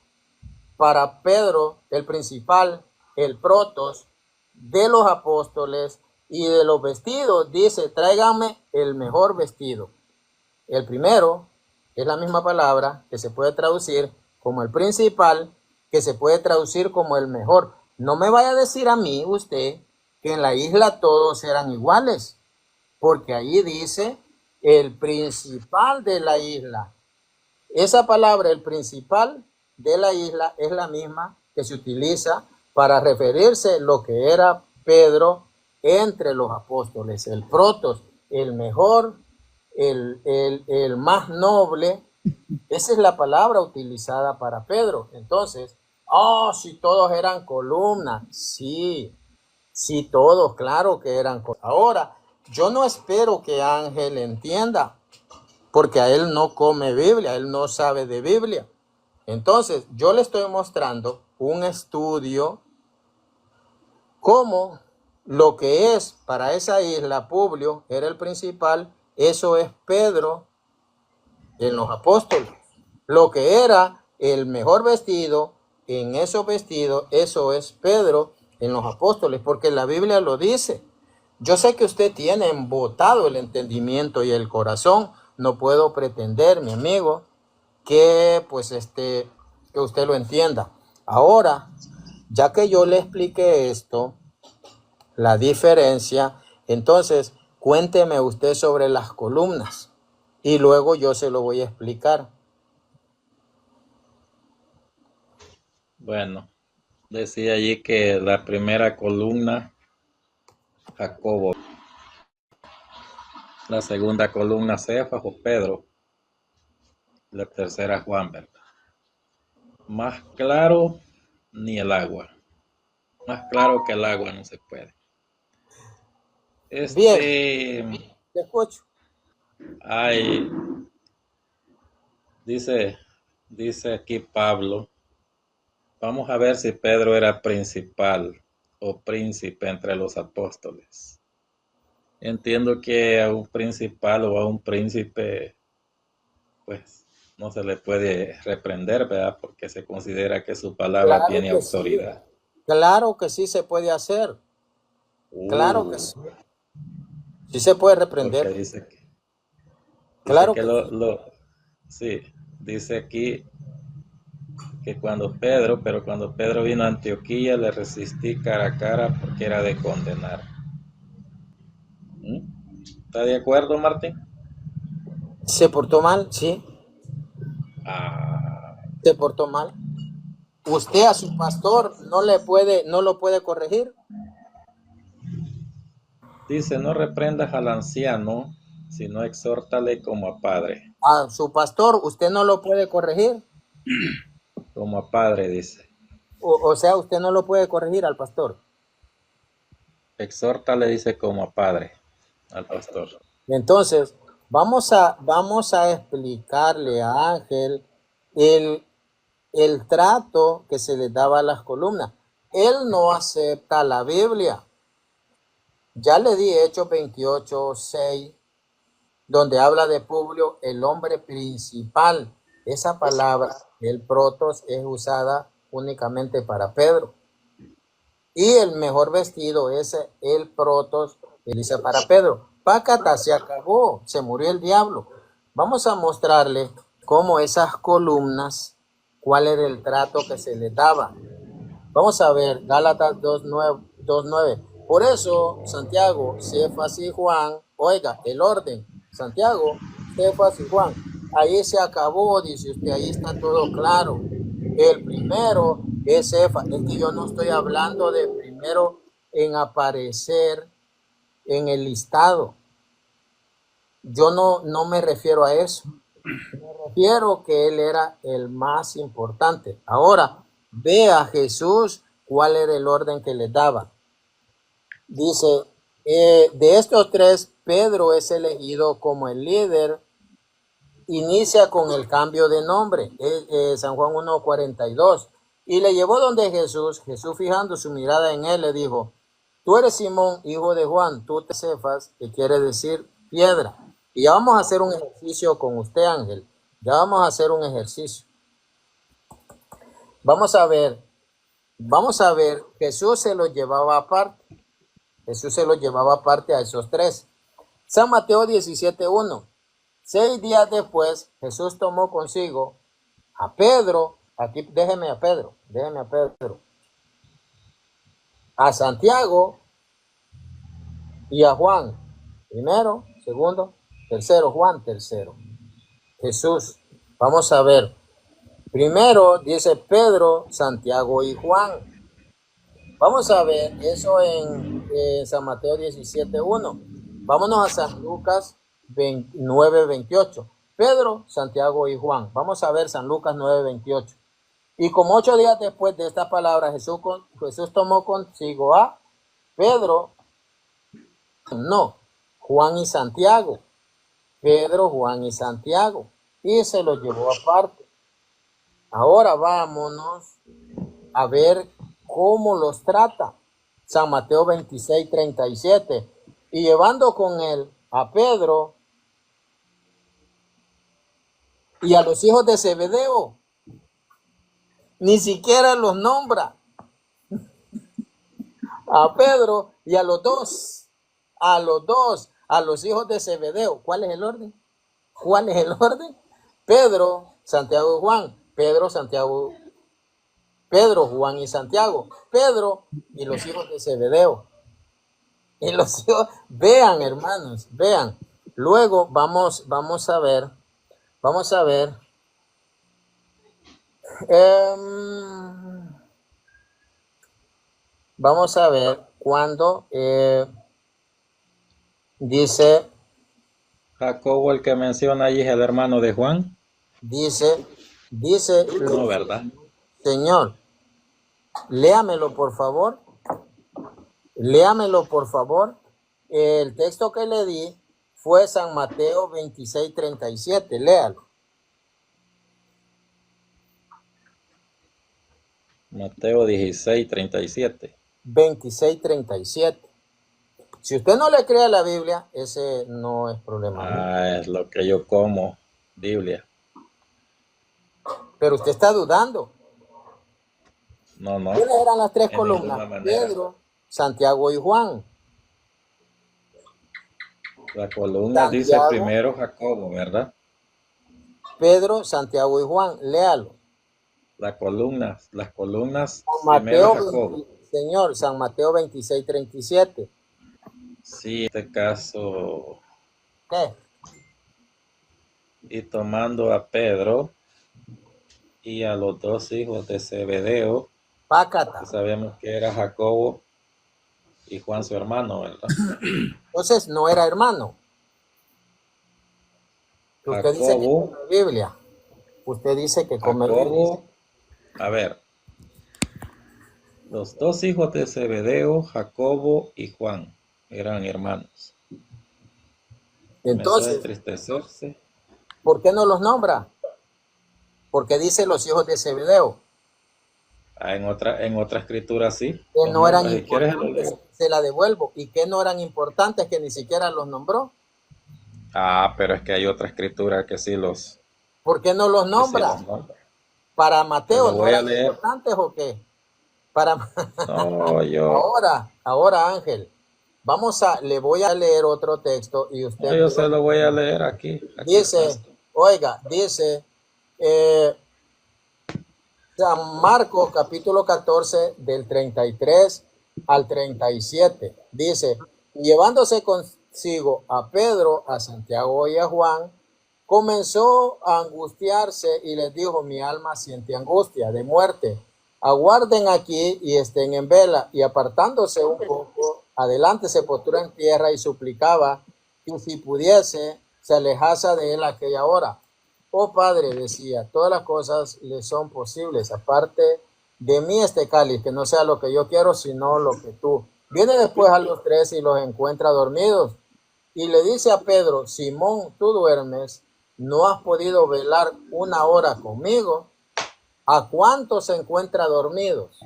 Para Pedro, el principal, el protos de los apóstoles y de los vestidos, dice, tráiganme el mejor vestido. El primero es la misma palabra que se puede traducir como el principal, que se puede traducir como el mejor. No me vaya a decir a mí, usted, que en la isla todos eran iguales, porque ahí dice el principal de la isla. Esa palabra, el principal de la isla, es la misma que se utiliza para referirse a lo que era Pedro entre los apóstoles, el protos, el mejor, el más noble. Esa es la palabra utilizada para Pedro. Entonces, si todos eran columnas, sí, todos, claro que eran columnas. Ahora, yo no espero que Ángel entienda, porque a él no come Biblia, él no sabe de Biblia. Entonces, yo le estoy mostrando un estudio como lo que es para esa isla, Publio era el principal, eso es Pedro en los apóstoles. Lo que era el mejor vestido en esos vestidos, eso es Pedro en los apóstoles, porque la Biblia lo dice. Yo sé que usted tiene embotado el entendimiento y el corazón. No puedo pretender, mi amigo, que que usted lo entienda. Ahora, ya que yo le expliqué esto, la diferencia, entonces cuénteme usted sobre las columnas y luego yo se lo voy a explicar. Bueno, decía allí que la primera columna, Jacobo, la segunda columna, Cefas o Pedro, la tercera, Juan, ¿verdad? Más claro ni el agua. Más claro que el agua no se puede. Bien, te escucho. Hay, dice aquí Pablo, vamos a ver si Pedro era principal o príncipe entre los apóstoles. Entiendo que a un principal o a un príncipe, pues, no se le puede reprender, ¿verdad? Porque se considera que su palabra Claro tiene que sí. autoridad. Claro que sí se puede hacer. Claro que sí. Sí se puede reprender. Porque dice Claro que que sí. sí, dice aquí que cuando Pedro vino a Antioquía le resistí cara a cara porque era de condenar. ¿Está de acuerdo, Martín? ¿Se portó mal? Sí, Ah, se portó mal. Usted a su pastor no lo puede corregir. dice, no reprendas al anciano, sino exhórtale como a padre. A su pastor usted no lo puede corregir. Como a padre, dice. O sea, usted no lo puede corregir al pastor. Exhórtale, dice, como a padre al pastor. Entonces, vamos a explicarle a Ángel el trato que se le daba a las columnas. Él no acepta la Biblia. Ya le di Hechos 28:6, donde habla de Publio, el hombre principal. Esa palabra, el protos, es usada únicamente para Pedro. Y el mejor vestido es el protos, él dice para Pedro. Pácata, se acabó, se murió el diablo. Vamos a mostrarle cómo esas columnas, cuál era el trato que se les daba. Vamos a ver, Gálatas 2:9. Por eso, Santiago, Cefas y Juan, oiga, el orden, Santiago, Cefas y Juan, ahí se acabó, dice usted, ahí está todo claro. El primero es Cefas, es que yo no estoy hablando de primero en aparecer en el listado. Yo no me refiero a eso. Me refiero que él era el más importante. Ahora, ve a Jesús cuál era el orden que le daba. Dice, de estos tres, Pedro es elegido como el líder. Inicia con el cambio de nombre. San Juan 1:42. Y le llevó donde Jesús. Jesús, fijando su mirada en él, le dijo, tú eres Simón, hijo de Juan, tú te Cefas, que quiere decir piedra. Y ya vamos a hacer un ejercicio con usted, Ángel. Ya vamos a hacer un ejercicio. Vamos a ver, Jesús se los llevaba aparte. Jesús se los llevaba aparte a esos tres. San Mateo 17:1. 6 días después, Jesús tomó consigo a Pedro, aquí déjeme a Pedro, a Santiago y a Juan. Primero, segundo, tercero, Juan tercero. Jesús, vamos a ver. Primero dice Pedro, Santiago y Juan. Vamos a ver eso en San Mateo 17:1. Vámonos a San Lucas 9:28. Pedro, Santiago y Juan. Vamos a ver San Lucas 9:28. Y como 8 días después de esta palabra, Jesús tomó consigo a Pedro, Juan y Santiago. Pedro, Juan y Santiago. Y se los llevó aparte. Ahora vámonos a ver cómo los trata. San Mateo 26:37. Y llevando con él a Pedro y a los hijos de Zebedeo, ni siquiera los nombra. A Pedro y a los dos, a los hijos de Zebedeo. ¿Cuál es el orden? Pedro, Santiago y Juan. Pedro, Juan y Santiago. Pedro y los hijos de Zebedeo. Y los hijos, vean, hermanos, vean. Luego vamos a ver. Vamos a ver cuando dice Jacobo, el que menciona ahí, es el hermano de Juan. Dice, No, ¿verdad? Señor, léamelo por favor. El texto que le di fue San Mateo 26:37. Léalo. Mateo 16:37. 26:37. Si usted no le cree a la Biblia, ese no es problema. Es lo que yo como, Biblia. Pero usted está dudando. No. ¿Quiénes eran las tres En columnas? ninguna manera. Pedro, Santiago y Juan. La columna Santiago, dice primero Jacobo, ¿verdad? Pedro, Santiago y Juan. Léalo. las columnas, San primero Mateo, Jacobo. Señor, San Mateo 26:37. Sí, en este caso, ¿Qué? y tomando a Pedro y a los dos hijos de Zebedeo, Pácata. que sabemos que era Jacobo y Juan su hermano, ¿verdad? Entonces no era hermano. Usted dice que Jacobo, come Biblia. Usted dice que come Biblia. Jacobo, a ver, los dos hijos de Zebedeo, Jacobo y Juan, eran hermanos. Comenzó a Entonces, entristecerse. ¿por qué no los nombra? Porque dice los hijos de Zebedeo, En otra escritura sí. que Los no eran nombra, si quieres lo importantes. leo. Se la devuelvo. ¿Y que no eran importantes que ni siquiera los nombró? Ah, pero es que hay otra escritura que sí los, ¿Por qué no los que sí nombra? los nombra. ¿Para Te Mateo lo no voy a eran leer. importantes o qué? Para No, yo ahora Ángel, le voy a leer otro texto y No, usted yo se lo voy a leer aquí. Aquí está. dice, oiga, dice San Marcos capítulo 14 del 33 al 37. Dice, llevándose consigo a Pedro, a Santiago y a Juan, comenzó a angustiarse y les dijo, mi alma siente angustia de muerte. Aguarden aquí y estén en vela. Y apartándose un poco, adelante se postró en tierra y suplicaba que si pudiese, se alejase de él aquella hora. Oh Padre, decía, todas las cosas le son posibles, aparte de mí este cáliz, que no sea lo que yo quiero, sino lo que tú. Viene después a los tres y los encuentra dormidos. Y le dice a Pedro, Simón, tú duermes, no has podido velar una hora conmigo. ¿A cuántos se encuentra dormidos?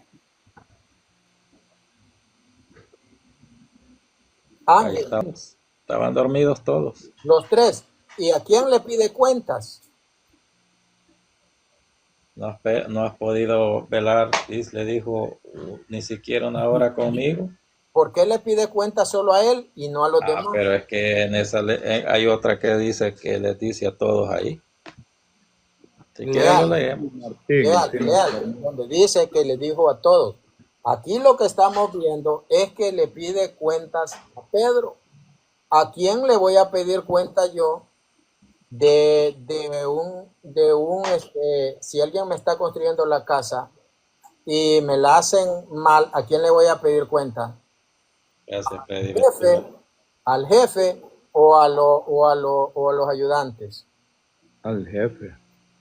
Ahí Ángel, estamos. Estaban dormidos todos. los tres. ¿Y a quién le pide cuentas? No has podido velar, y le dijo, ni siquiera una hora conmigo. ¿Por qué le pide cuentas solo a él y no a los demás? Pero es que hay otra que dice que les dice a todos ahí. Si quieres lo leemos. Lea, donde dice que le dijo a todos. Aquí lo que estamos viendo es que le pide cuentas a Pedro. ¿A quién le voy a pedir cuenta yo si alguien me está construyendo la casa y me la hacen mal, ¿a quién le voy a pedir cuenta? Gracias, Freddy. ¿Al jefe o a los ayudantes? Al jefe.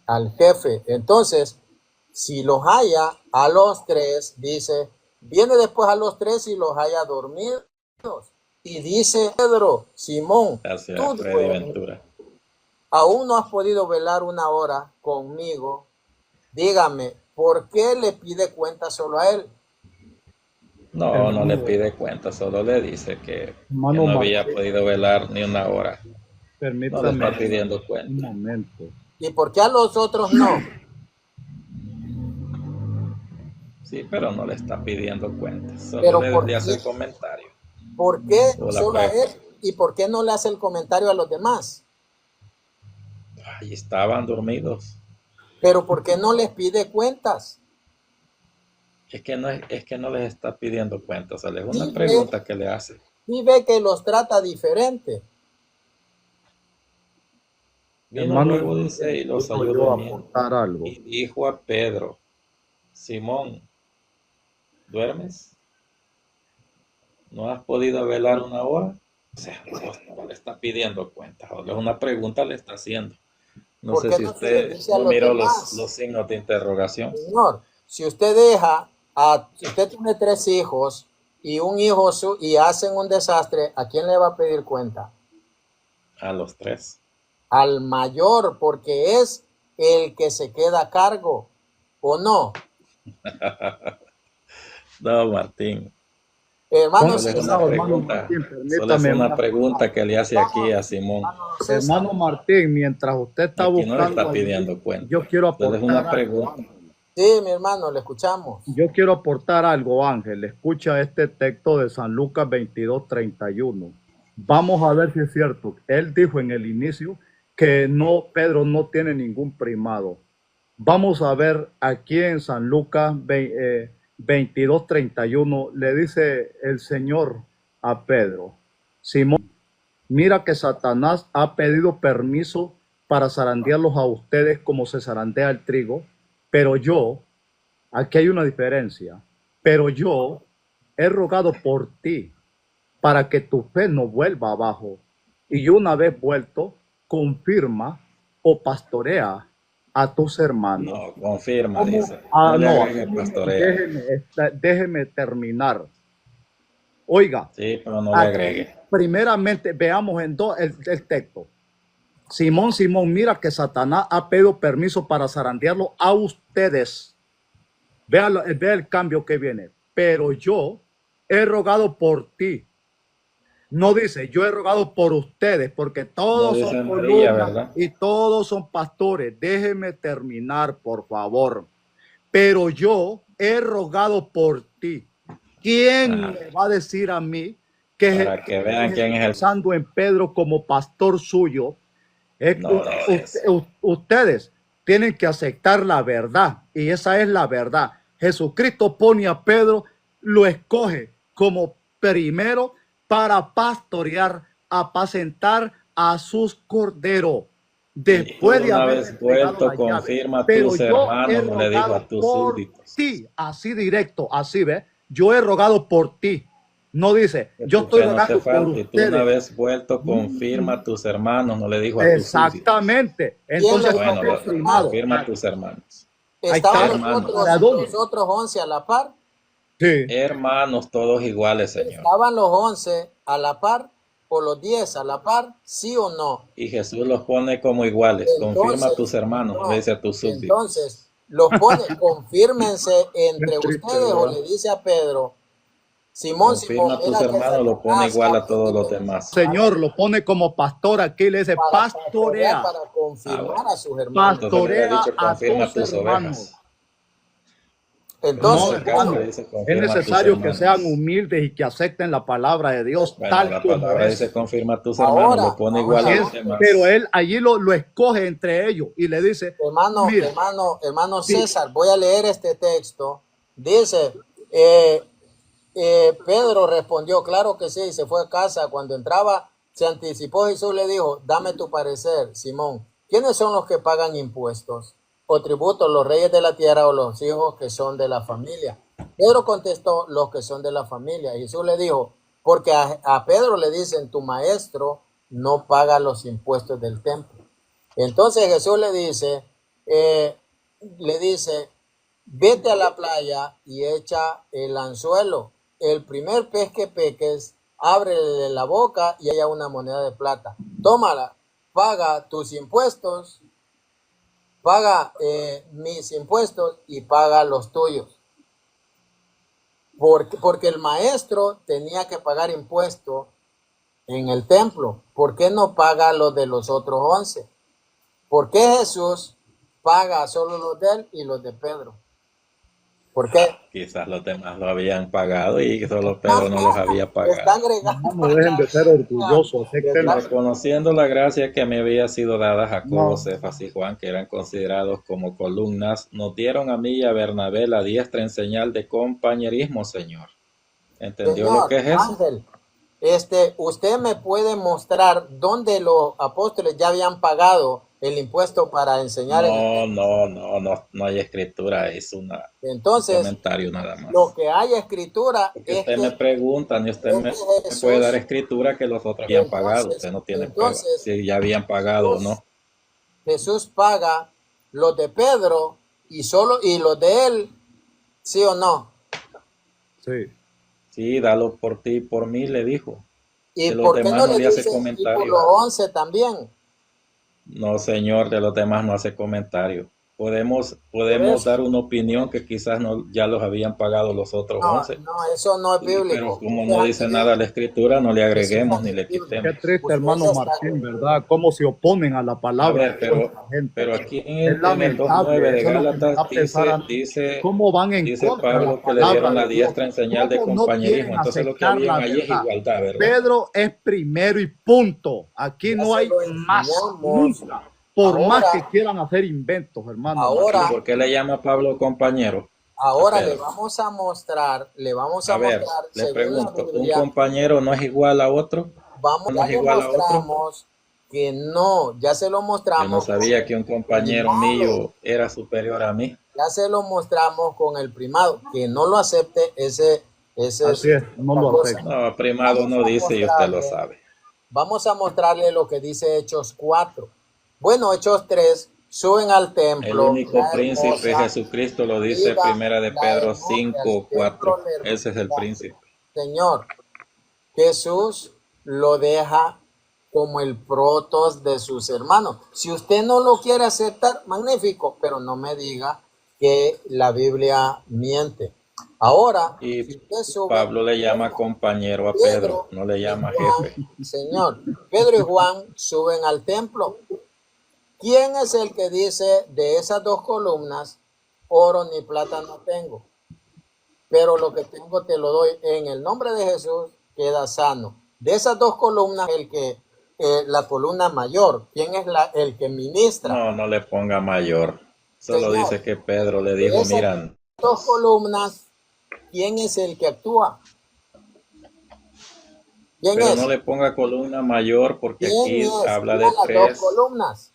Al jefe. Entonces, si los halla a los tres, dice, viene después a los tres y los haya dormidos. Y dice Pedro, Simón, Gracias, tú Freddy Ventura. aún no has podido velar una hora conmigo. Dígame, ¿por qué le pide cuenta solo a él? No, no le pide cuenta, solo le dice que no había podido velar ni una hora. No le Permítame está pidiendo un cuenta. momento. ¿Y por qué a los otros no? Sí, pero no le está pidiendo cuenta. Pero Solo ¿por le hace qué? el comentario. ¿Por qué O la solo a prueba. él? ¿Y por qué no le hace el comentario a los demás? Ahí estaban dormidos. Pero ¿por qué no les pide cuentas? Es que no les está pidiendo cuenta. O sea, es una Sí, pregunta que le hace. Y ve que los trata diferente. Vino Hermano, luego, dice, y los halló yo durmiendo. aportar algo. Y dijo a Pedro, Simón, ¿duermes? ¿No has podido velar una hora? O sea, no le está pidiendo cuenta. Es una pregunta le está haciendo. No ¿Por sé qué si no se le usted dice a no los miró demás? los signos de interrogación. Señor, si usted si usted tiene 3 hijos y un hijo y hacen un desastre, ¿a quién le va a pedir cuenta? A los 3. Al mayor, porque es el que se queda a cargo, ¿o no? No, Martín. Hermano, Solo es una pregunta que le hace aquí a Simón. Hermano Martín, mientras usted está Aquí no le buscando, está pidiendo cuenta. yo quiero Solo es aportar una pregunta. Sí, mi hermano, le escuchamos. Yo quiero aportar algo, Ángel. Escucha este texto de San Lucas 22:31. Vamos a ver si es cierto. Él dijo en el inicio que Pedro no tiene ningún primado. Vamos a ver aquí en San Lucas 22:31, le dice el Señor a Pedro: Simón, mira que Satanás ha pedido permiso para zarandearlos a ustedes como se zarandea el trigo, pero yo, aquí hay una diferencia, pero yo he rogado por ti para que tu fe no vuelva abajo. Y una vez vuelto, confirma o pastorea a tus hermanos. No, confirma, ¿Cómo? dice. No le No, agregue pastorea. déjeme terminar. Oiga, Sí, pero no le agregue. primeramente veamos el texto. Simón, Simón, mira que Satanás ha pedido permiso para zarandearlo a ustedes. Vea el cambio que viene. Pero yo he rogado por ti. No dice, yo he rogado por ustedes, porque todos No son dice María, columnas ¿verdad? y todos son pastores. Déjeme terminar, por favor. Pero yo he rogado por ti. ¿Quién Ajá. me va a decir a mí que Para que vean quién es el... pensando en Pedro como pastor suyo? No, Ustedes tienen que aceptar la verdad, y esa es la verdad. Jesucristo pone a Pedro, lo escoge como primero para pastorear, apacentar a sus corderos. Después de una haber vez vuelto, la llave. confirma a Pero tus yo he hermanos, le dijo a rogado tus por súbditos. ti, así directo, así ve. Yo he rogado por ti. No dice, Que yo tu estoy fe no te rogando por falte. Tú una ustedes. vez vuelto, confirma a tus hermanos, no le dijo a tus súbditos. Exactamente. Entonces, ¿Quién Bueno, confirmado. confirma a tus hermanos. ¿Estaban hermanos. los otros 11 a la par? Sí. Hermanos, todos iguales, Señor. ¿Estaban los 11 a la par o los 10 a la par? ¿Sí o no? Y Jesús los pone como iguales. Confirma a tus hermanos, no. le dice a tus súbditos. Entonces, los pone, confírmense entre triste, ustedes, o ¿verdad? le dice a Pedro, Simón, Confirma a tus mira que hermanos, lo pone Satanás igual ha a todos los pedido demás. Señor lo pone como pastor aquí, le dice pastorea. para confirmar bueno. a sus hermanos. Entonces le Pastorea ha dicho, a confirma tus tus hermanos. ovejas. Entonces, No, hermano, le dice, es confirma a tus necesario que hermanos. sean humildes y que acepten la palabra de Dios Bueno, tal la como palabra es. dice, confirma a tus Ahora, hermanos, lo pone igual a Es- los demás. pero él allí lo escoge entre ellos y le dice, mira, hermano sí. César, voy a leer este texto. Dice, Pedro respondió, claro que sí, y se fue a casa. Cuando entraba, se anticipó, Jesús le dijo, dame tu parecer, Simón. ¿Quiénes son los que pagan impuestos o tributos, los reyes de la tierra o los hijos que son de la familia? Pedro contestó, los que son de la familia. Y Jesús le dijo, porque a Pedro le dicen, tu maestro no paga los impuestos del templo. Entonces Jesús le dice, vete a la playa y echa el anzuelo. El primer pez que peques, ábrele la boca y haya una moneda de plata. Tómala, paga tus impuestos, paga mis impuestos y paga los tuyos. Porque el maestro tenía que pagar impuestos en el templo. ¿Por qué no paga los de los otros 11? ¿Por qué Jesús paga solo los de él y los de Pedro? ¿Por qué? Quizás los demás lo habían pagado y solo Pedro no los había pagado. Están agregando. No dejen de ser orgullosos, acepten la Reconociendo la gracia que me había sido dada a Jacobo, No. Cefas y Juan, que eran considerados como columnas, nos dieron a mí y a Bernabé la diestra en señal de compañerismo, Señor. ¿Entendió Señor, lo que es eso? Ángel, usted me puede mostrar dónde los apóstoles ya habían pagado el impuesto para enseñar. No hay escritura, es un Entonces, comentario nada más. lo que hay escritura Porque es usted que me pregunta, ni usted me Jesús- puede dar escritura que los otros habían Entonces- pagado. Usted no tiene prueba entonces, si ya habían pagado o no. Jesús paga los de Pedro y los de él, ¿sí o no? Sí. Sí, dalo por ti y por mí, le dijo. ¿Y De los por qué demás no no le le hace dice y comentario. por los 11 también? No, Señor, de los demás no hace comentario. Podemos eso. dar una opinión que quizás no, ya los habían pagado los otros 11. No, eso no es bíblico. Pero como no dice nada la escritura, no le agreguemos ni le Qué quitemos. triste, hermano Martín, ¿verdad? Cómo se oponen a la A palabra. ver, pero, de esta gente. pero aquí en Es el 2.9 lamentable, de eso es lo que me Gálatas da pesar a mí. dice ¿Cómo van en dice contra de Pablo la que le palabra dieron la de Dios? diestra en señal de ¿Cómo no compañerismo. quieren Entonces lo que aceptar había la ahí es verdad? igualdad, ¿verdad? Pedro es primero y punto. Aquí Ya no se hay lo más enseñamos. nunca. Por más Ahora, que quieran hacer inventos, hermano ¿Y ahora, Martín. por qué le llama a Pablo compañero a ahora le Pedro? vamos a mostrar, A ver, le según la pregunto, ¿un Biblia, compañero no es igual a otro? ¿No ya es le igual a otro? mostramos que no, ya se lo Yo no mostramos con sabía que un el compañero primado, mío era superior a mí. ya se lo mostramos con el primado, que no lo acepte, ese es Así es, no otra lo cosa. acepto. No, primado Vamos no a dice y usted lo mostrarle, sabe. vamos a mostrarle lo que dice Hechos 4. Bueno, Hechos 3, suben al El templo, único la príncipe hermosa, Jesucristo lo dice iba primera de Pedro al 5, templo 4. Ese es el príncipe. Señor, Jesús lo deja como el protos de sus hermanos. Si usted no lo quiere aceptar, magnífico, pero no me diga que la Biblia miente. Ahora, Y si usted sube, Pablo le llama compañero a Pedro, Pedro no le y llama Juan, jefe. Señor, Pedro y Juan suben al templo. ¿Quién es el que dice de esas dos columnas, oro ni plata no tengo, pero lo que tengo te lo doy en el nombre de Jesús, queda sano? De esas dos columnas, la columna mayor, ¿quién es el que ministra? No, no le ponga mayor. Solo Señor, dice que Pedro le de dijo, esas miran, dos columnas, ¿quién es el que actúa? ¿Quién pero es? no le ponga columna mayor porque ¿Quién aquí es? habla Mira de las dos 3 columnas.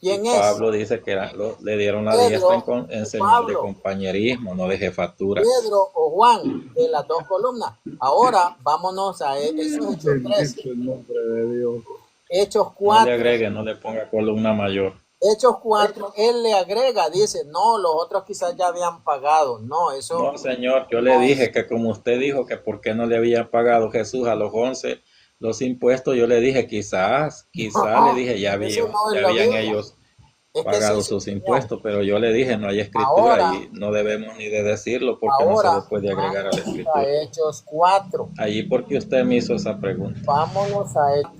y ¿Quién es? Pablo dice que le dieron la diestra Pedro en o señal de Pablo, compañerismo, no de jefatura. Pedro o Juan, de las dos columnas. Ahora vámonos a eso es Hechos 3, Bendito el nombre de Dios. Hechos No le 4. agregue, no le ponga columna mayor. Hechos 4, él le agrega, dice, no, los otros quizás ya habían pagado. No, eso No, señor, yo le no es. dije que como usted dijo que por qué no le había pagado Jesús a los 11 los impuestos, yo le dije quizás le dije Eso no es ya la habían Biblia. ellos Es que pagado sí, sus señor. impuestos, pero yo le dije no hay escritura Ahora, y no debemos ni de decirlo porque no se le puede agregar a la vámonos a escritura. Hechos 4. Allí porque usted me hizo esa pregunta. Vámonos a Hechos.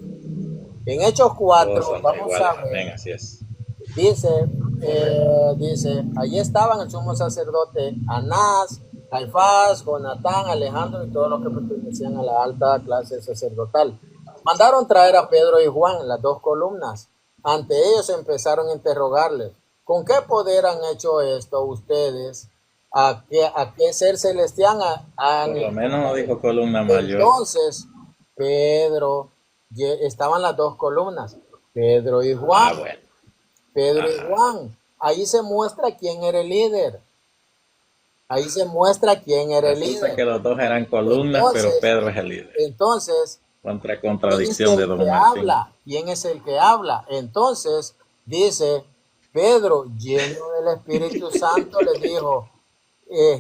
En Hechos Todos 4, son vamos a iguales, amén, ver. así es. Dice, allí estaban el sumo sacerdote Anás, Caifás, Jonatán, Alejandro y todos los que pertenecían a la alta clase sacerdotal. Mandaron traer a Pedro y Juan, las dos columnas. Ante ellos empezaron a interrogarles: ¿con qué poder han hecho esto ustedes? ¿A qué ser celestial han Por lo menos no dijo columna mayor. Entonces, estaban las dos columnas, Pedro y Juan. Ah, bueno. Pedro y Ajá. Juan. Ahí se muestra quién era el líder. Ahí se muestra quién era el Resulta líder. que los dos eran columnas, pero Entonces, Pedro es el líder. entonces, Contra ¿quién es contradicción de el don que Martín. habla? ¿Quién es el que habla? Entonces, dice, Pedro, lleno del Espíritu Santo, le dijo,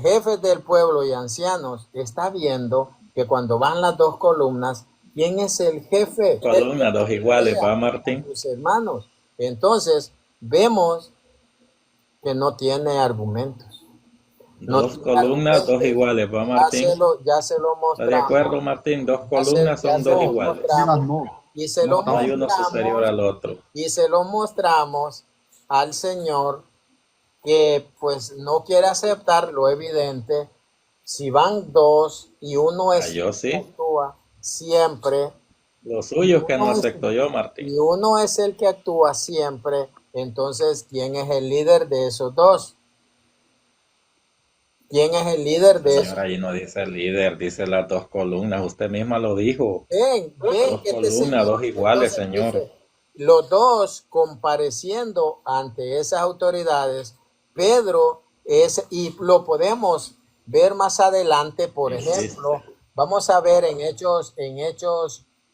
jefes del pueblo y ancianos, está viendo que cuando van las dos columnas, ¿quién es el jefe? Columnas, dos iguales, ¿va, Martín? Sus hermanos. Entonces, vemos que no tiene argumentos. No Dos tiene columnas, dos argumentos. iguales, ¿va, Martín? Ya se lo ¿Está mostramos. de acuerdo, Martín? Dos columnas Ya son se dos lo iguales. mostramos. No. Y se lo No hay uno superior mostramos. al otro. Y se lo mostramos al Señor, que pues no quiere aceptar lo evidente. Si van dos y uno es Yo sí. actúa siempre, Lo suyo es que no uno es- acepto yo, Martín. y uno es el que actúa siempre, entonces ¿quién es el líder de esos dos? ¿Quién es el líder de esos? Señora, ahí no dice el líder, dice las dos columnas. Usted misma lo dijo. Ven, Dos que te columnas, enseño. dos iguales, Entonces, señor. dice, los dos compareciendo ante esas autoridades, Pedro y lo podemos ver más adelante, por Insiste. ejemplo, vamos a ver en Hechos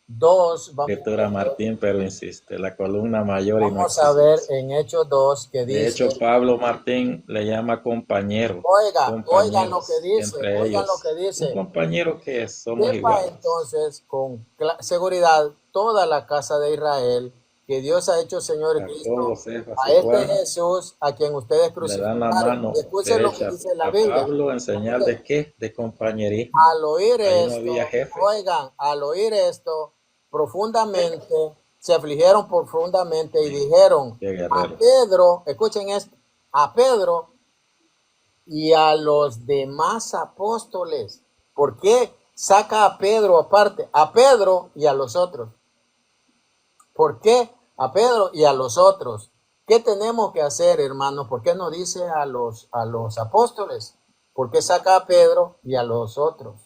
2, Escritura, Martín, pero insiste, la columna mayor y no vamos a ver existe. en Hechos 2 que De hecho, dice, Pablo Martín le llama compañero. oigan lo que dice, Entre oigan ellos. lo que dice. Un compañero que somos Sepa iguales. entonces con seguridad toda la casa de Israel que Dios ha hecho Señor Cristo Jacobo, Cefas a y este Juan Jesús a quien ustedes le dan la crucificaron. mano Escuchen lo que derecha dice la a Biblia. Pablo en señal de qué? De compañerismo. Al oír Ahí no esto, había jefe. oigan, al oír esto, profundamente, se afligieron profundamente y dijeron Qué a guerrero. Pedro, escuchen esto, a Pedro y a los demás apóstoles. ¿Por qué saca a Pedro aparte? A Pedro y a los otros. ¿Por qué a Pedro y a los otros? ¿Qué tenemos que hacer, hermanos? ¿Por qué no dice a los apóstoles? ¿Por qué saca a Pedro y a los otros?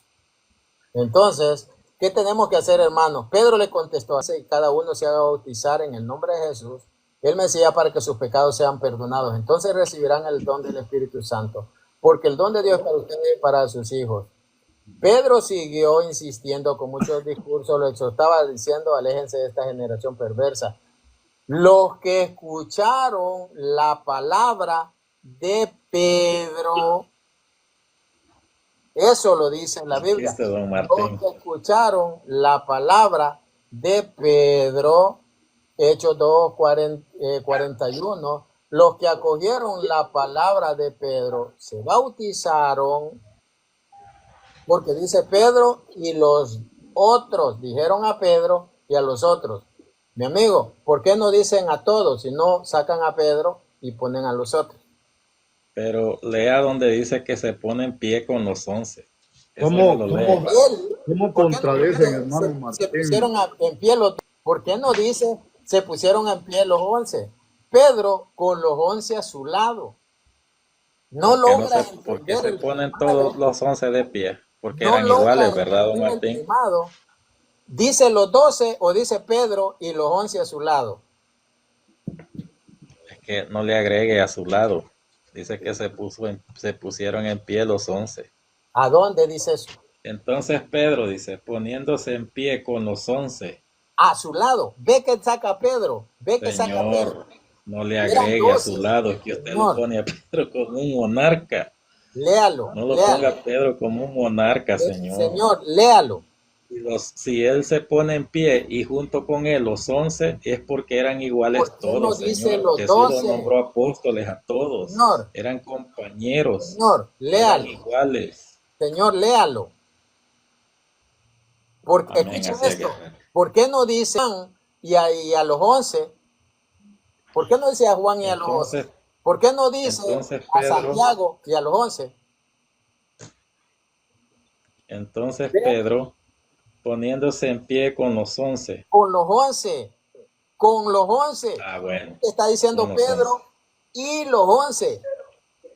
Entonces, ¿qué tenemos que hacer, hermanos? Pedro le contestó, así cada uno se haga bautizar en el nombre de Jesús, el Mesías, para que sus pecados sean perdonados. Entonces recibirán el don del Espíritu Santo, porque el don de Dios es para ustedes y para sus hijos. Pedro siguió insistiendo con muchos discursos, lo exhortaba diciendo, aléjense de esta generación perversa. Los que escucharon la palabra de Pedro, eso lo dice en la Biblia. Don Los Martín. que escucharon la palabra de Pedro, Hechos 2, 41, los que acogieron la palabra de Pedro se bautizaron, porque dice Pedro y los otros, dijeron a Pedro y a los otros. Mi amigo, ¿por qué no dicen a todos, si no sacan a Pedro y ponen a los otros? Pero lea donde dice que se pone en pie con los 11. Eso ¿Cómo, no lo cómo, lee. cómo ¿Por qué no contradicen, dice hermano se Martín? pusieron en pie los? ¿Por qué no dice se pusieron en pie los 11? Pedro con los 11 a su lado. No logra ¿Por qué entender se ponen todos los 11 de pie? Porque no eran logra iguales, ¿verdad, don entender el Martín? primado. Dice los 12 o dice Pedro y los 11 a su lado. Es que no le agregue a su lado. Dice que se pusieron en pie los 11. ¿A dónde dice eso? Entonces Pedro dice, poniéndose en pie con los 11. A su lado. Ve que saca Pedro. Ve que saca Pedro. Señor, no le agregue a su lado, que usted lo pone a Pedro como un monarca. Léalo. No lo ponga a Pedro como un monarca, Señor. Señor, léalo. Si él se pone en pie y junto con él los 11, es porque eran iguales ¿Por qué no todos, dice Señor. los Jesús 12? los nombró apóstoles a todos. Señor. Eran compañeros. Señor, léalo. Eran iguales. Señor, léalo. Porque, Amén, escuchen así es, esto. guerrero. ¿Por qué no dice Juan y a los 11? ¿Por qué no dice a Juan y a los 11? Entonces, ¿Por qué no dice entonces, a Pedro- Santiago y a los 11? Entonces Ve. Pedro, poniéndose en pie con los 11. Con los 11. Con los 11. Ah, bueno. Está diciendo con los Pedro 11. y los 11. Sí,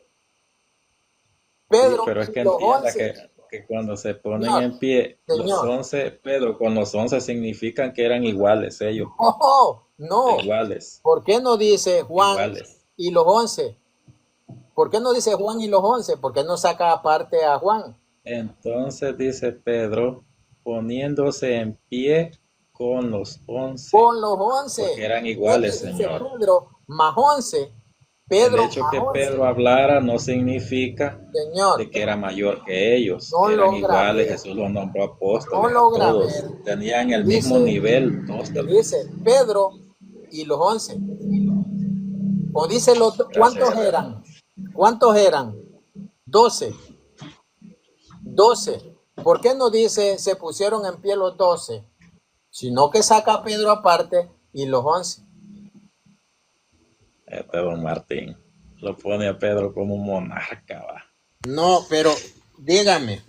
Pedro pero es y que los entienda 11. que cuando se ponen Señor, en pie los Señor. 11, Pedro con los 11 significan que eran iguales ellos, Oh, no. iguales, ¿Por qué no dice Juan iguales. y los 11? ¿Por qué no dice Juan y los 11? ¿Por qué no saca aparte a Juan? Entonces dice Pedro, poniéndose en pie con los 11, Con los 11. porque eran iguales, Dice Señor. Pedro más 11. El Pedro hecho más que 11. Pedro hablara no significa Señor, de que era mayor que ellos, no eran logra iguales, ver. Jesús los nombró No apóstoles a logra todos, ver. tenían el Dice- mismo nivel, todos dice Pedro y los 11. O dice los, ¿cuántos Gracias. eran? ¿Cuántos eran? 12. 12. ¿Por qué no dice se pusieron en pie los 12? Sino que saca a Pedro aparte y los 11. Don Martín lo pone a Pedro como un monarca, va. No, pero dígame,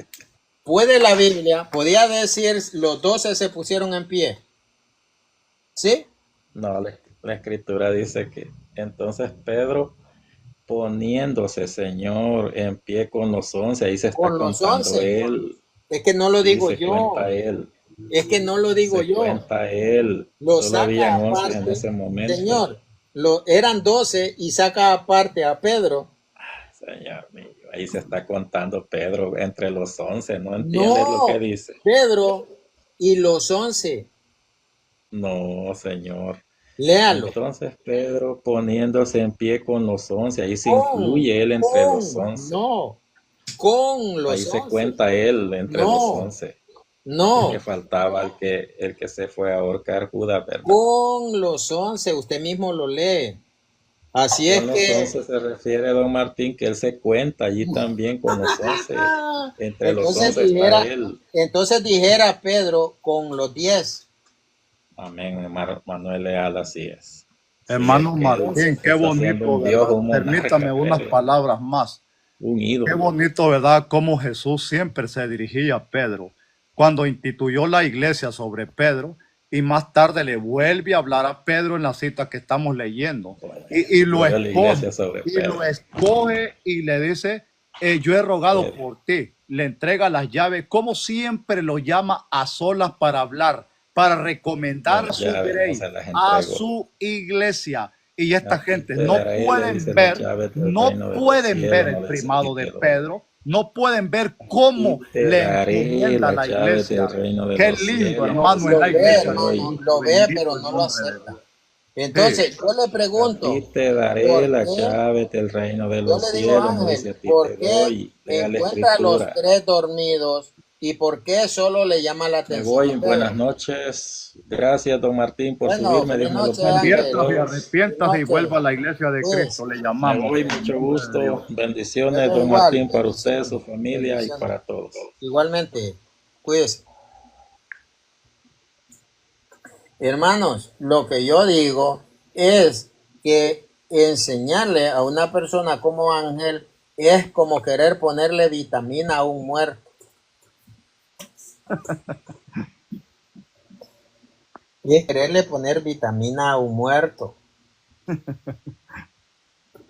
¿puede la Biblia, podía decir los 12 se pusieron en pie? ¿Sí? No, la escritura dice que entonces Pedro poniéndose, Señor, en pie con los 11, ahí se está Con los contando 11. él. Es que no lo Y digo se yo. cuenta él. Es que no lo digo Se yo. cuenta él. Lo Solo saca habían 11 en aparte. ese momento. Señor, eran 12 y saca aparte a Pedro. Señor mío, ahí se está contando Pedro entre los 11, ¿no entiendes No, lo que dice? Pedro y los 11. No, Señor. Léalo. Entonces Pedro poniéndose en pie con los 11, ahí se Con- incluye él entre con- los 11. No, con los Ahí 11. se cuenta él entre No. los 11. No, Que faltaba el que se fue a ahorcar Judas, ¿verdad? con los 11. Usted mismo lo lee. Así es Con los que... 11 se refiere don Martín, que él se cuenta allí también con los 11. Entre los 11 está él. Entonces dijera Pedro con los 10. Amén, hermano Manuel Leal, así es. Hermano Sí, es que Martín, qué está siendo bonito, un Dios, ¿verdad? un monarca, Permítame unas Pedro. palabras más. Un ídolo. Qué bonito, ¿verdad? Cómo Jesús siempre se dirigía a Pedro. Cuando instituyó la iglesia sobre Pedro y más tarde le vuelve a hablar a Pedro en la cita que estamos leyendo. Y lo Gloria a la iglesia escoge, sobre y Pedro. lo escoge y le dice, yo he rogado Pedro. por ti. Le entrega las llaves, como siempre lo llama a solas para hablar, para recomendar Las su llaves no grey se las a entregó. su iglesia. Y esta Aquí gente te no daré, le pueden dice, las ver, llaves del no reino de los pueden cielos, ver no el les dice, primado aquí de te doy. Pedro, no pueden ver Y cómo te le daré encomienda a las la llaves del iglesia. reino de Qué los lindo, cielos, hermano, es Lo la aquí ve, te iglesia de hermano, doy. Cristo. lo ve, Bendito pero el no lo nombre de acepta. Dios. Sí, Entonces, yo le A ti pregunto, te daré ¿por las qué? llaves del reino de Yo los le digo, cielos, no Ángel, dice, a ti te ¿por qué doy. Lea la encuentra a los escritura. tres dormidos y por qué solo le llama la Me atención voy, a buenas Pedro? noches. Gracias, don Martín, por Bueno, subirme. feliz Dios me lo noche, pague a Ángel. Conviertas y todos. Feliz arrepientas y vuelva noche. a la iglesia de Cristo, Cuídese. le Me llamamos voy, en el mucho nombre de Dios. gusto. Yo Bendiciones, le don igual, Martín, para usted, su bendiciones, familia y bendiciones. para todos. Igualmente, cuídese. Hermanos, lo que yo digo es que enseñarle a una persona como Ángel es como querer ponerle vitamina a un muerto. Y es quererle poner vitamina a un muerto.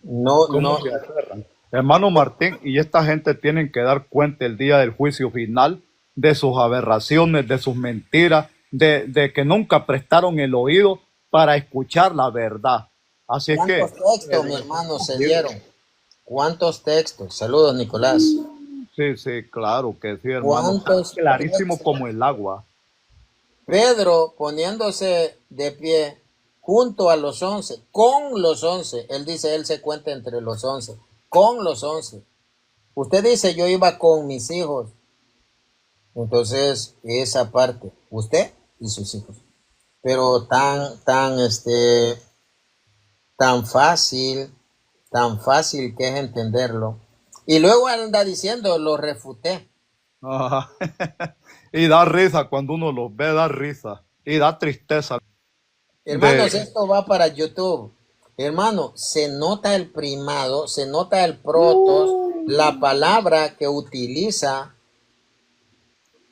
No, ¿Cómo no, se aferran? Hermano Martín, y esta gente tienen que dar cuenta el día del juicio final de sus aberraciones, de sus mentiras, de que nunca prestaron el oído para escuchar la verdad. Así es que, ¿cuántos textos, mi hermano, se dieron? ¿Cuántos textos? Saludos, Nicolás. sí, sí, claro que sí, hermano, está ¿Cuántos clarísimo textos? como el agua. Pedro poniéndose de pie junto a los 11, con los 11, él dice, él se cuenta entre los 11, con los 11. Usted dice, yo iba con mis hijos. Entonces, esa parte, usted y sus hijos. Pero tan fácil que es entenderlo. Y luego anda diciendo, lo refuté. Ajá. Y da risa cuando uno los ve, da risa. Y da tristeza. Hermanos, De, esto va para YouTube. Hermano, se nota el primado, se nota el protos, la palabra que utiliza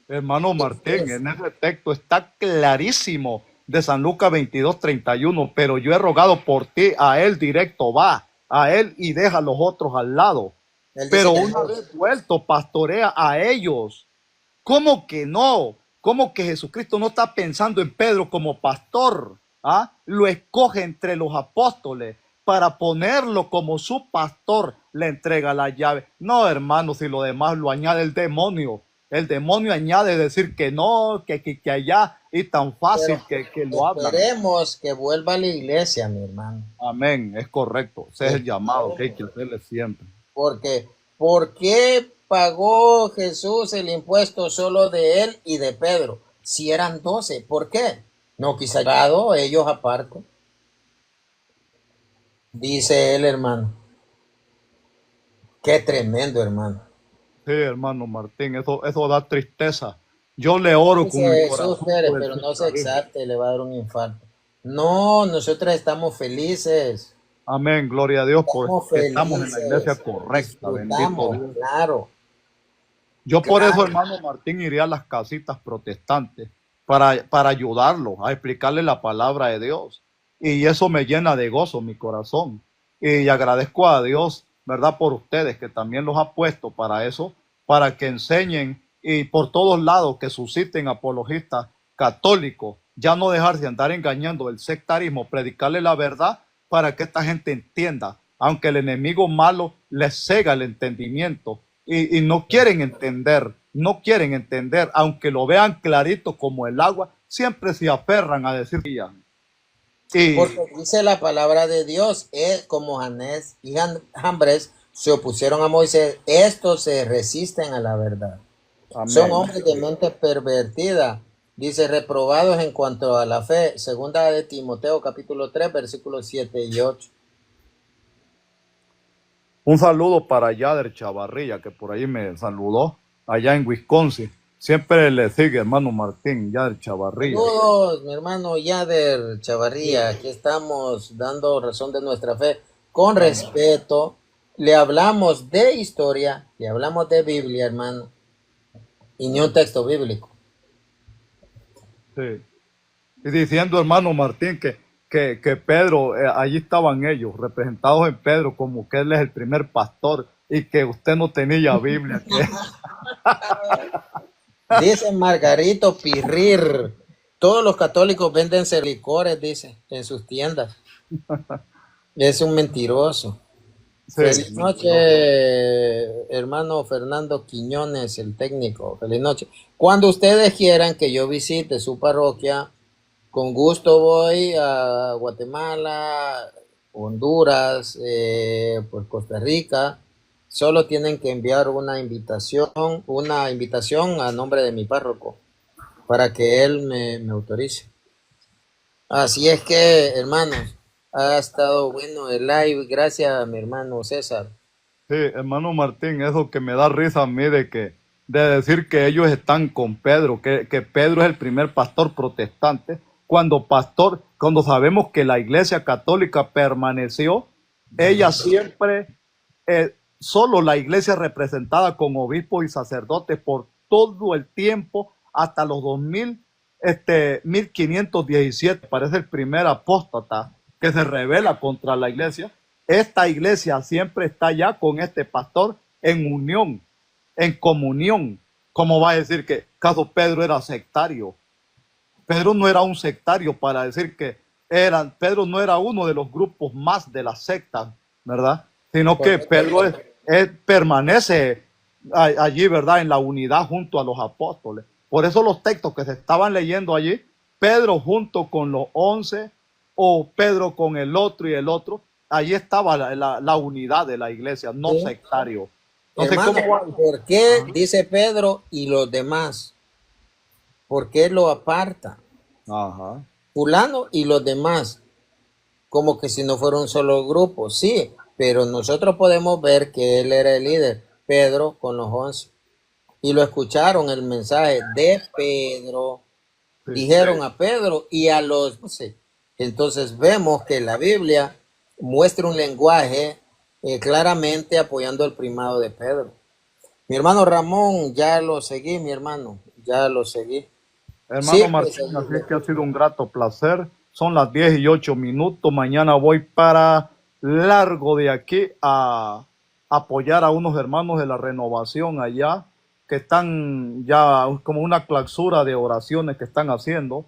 hermano Martín, es, en ese texto está clarísimo de San Lucas 22:31, pero yo he rogado por ti, a él directo va, a él y deja a los otros al lado. él Pero dice que una vez vuelto, pastorea a ellos. ¿Cómo que no? ¿Cómo que Jesucristo no está pensando en Pedro como pastor? ¿Ah? Lo escoge entre los apóstoles para ponerlo como su pastor, le entrega la llave. No, hermano, si lo demás lo añade el demonio. El demonio añade decir que no, que allá, y tan fácil pero que lo hablan. esperemos que vuelva a la iglesia, mi hermano. Amén, es correcto. Ese es el llamado que hay que hacerle siempre. Porque, ¿por qué pagó Jesús el impuesto solo de él y de Pedro? Si eran 12, ¿por qué? No quizá ellos aparte. Dice el hermano. Qué tremendo, hermano. Sí, hermano Martín, eso da tristeza. Yo le oro con Dice mi Jesús corazón Pérez, por el pero no se socialismo. exalte, le va a dar un infarto. No, nosotros estamos felices. Amén, gloria a Dios, Estamos porque estamos en la iglesia felices. correcta, bendito Disfrutamos, Dios. claro. Yo por eso, Claro. hermano Martín, iría a las casitas protestantes para ayudarlos a explicarles la palabra de Dios. Y eso me llena de gozo mi corazón. Y agradezco a Dios, ¿verdad? Por ustedes que también los ha puesto para eso, para que enseñen y por todos lados que susciten apologistas católicos, ya no dejarse andar engañando el sectarismo, predicarle la verdad para que esta gente entienda, aunque el enemigo malo les cega el entendimiento y no quieren entender, no quieren entender, aunque lo vean clarito como el agua, siempre se aferran a decir que ya. Y Porque dice la palabra de Dios, como Janés y Jambres se opusieron a Moisés, estos se resisten a la verdad. Son amén. hombres de mente pervertida, dice, reprobados en cuanto a la fe. Segunda de Timoteo capítulo 3, versículos 7 y 8. Un saludo para Yader Chavarría, que por ahí me saludó, allá en Wisconsin. Siempre le sigue, hermano Martín, Yader Chavarría. Saludos, mi hermano Yader Chavarría. Aquí estamos dando razón de nuestra fe con respeto. Le hablamos de historia, le hablamos de Biblia, hermano, y ni un texto bíblico. Sí. Y diciendo, hermano Martín, que Pedro, allí estaban ellos, representados en Pedro, como que él es el primer pastor y que usted no tenía Biblia. Dice Margarito Pirrir, todos los católicos venden licores, dice, en sus tiendas. Es un mentiroso. Sí, Feliz noche, hermano Fernando Quiñones, el técnico. Feliz noche. Cuando ustedes quieran que yo visite su parroquia, con gusto voy a Guatemala, Honduras, pues Costa Rica. Solo tienen que enviar una invitación a nombre de mi párroco para que él me autorice. Así es que, hermanos, ha estado bueno el live. Gracias a mi hermano César. sí, hermano Martín, eso que me da risa a mí de decir que ellos están con Pedro, que Pedro es el primer pastor protestante, cuando sabemos que la Iglesia Católica permaneció, ella siempre, solo la Iglesia representada con obispos y sacerdotes por todo el tiempo, hasta los 1517, parece el primer apóstata que se revela contra la Iglesia. Esta Iglesia siempre está ya con este pastor en unión, en comunión. ¿Cómo va a decir que caso Pedro era sectario? Pedro no era un sectario para decir que Pedro no era uno de los grupos más de la secta, ¿verdad? Sino que Pedro permanece allí, ¿verdad? En la unidad junto a los apóstoles. Por eso los textos que se estaban leyendo allí, Pedro junto con los 11 o Pedro con el otro y el otro, allí estaba la unidad de la iglesia, no Sí. sectario. Entonces, Hermano, ¿por qué dice Pedro y los demás? ¿Por qué lo aparta? Ajá. Fulano y los demás, como que si no fuera un solo grupo, sí, pero nosotros podemos ver que él era el líder, Pedro con los 11, y lo escucharon el mensaje de Pedro, Sí. dijeron a Pedro y a los 11. Entonces vemos que la Biblia muestra un lenguaje claramente apoyando el primado de Pedro. Mi hermano Ramón, ya lo seguí, mi hermano, ya lo seguí. Hermano Sí, Martín, así es que ha sido un grato placer. Son las 10:08. Mañana voy para largo de aquí a apoyar a unos hermanos de la Renovación allá, que están ya como una clausura de oraciones que están haciendo.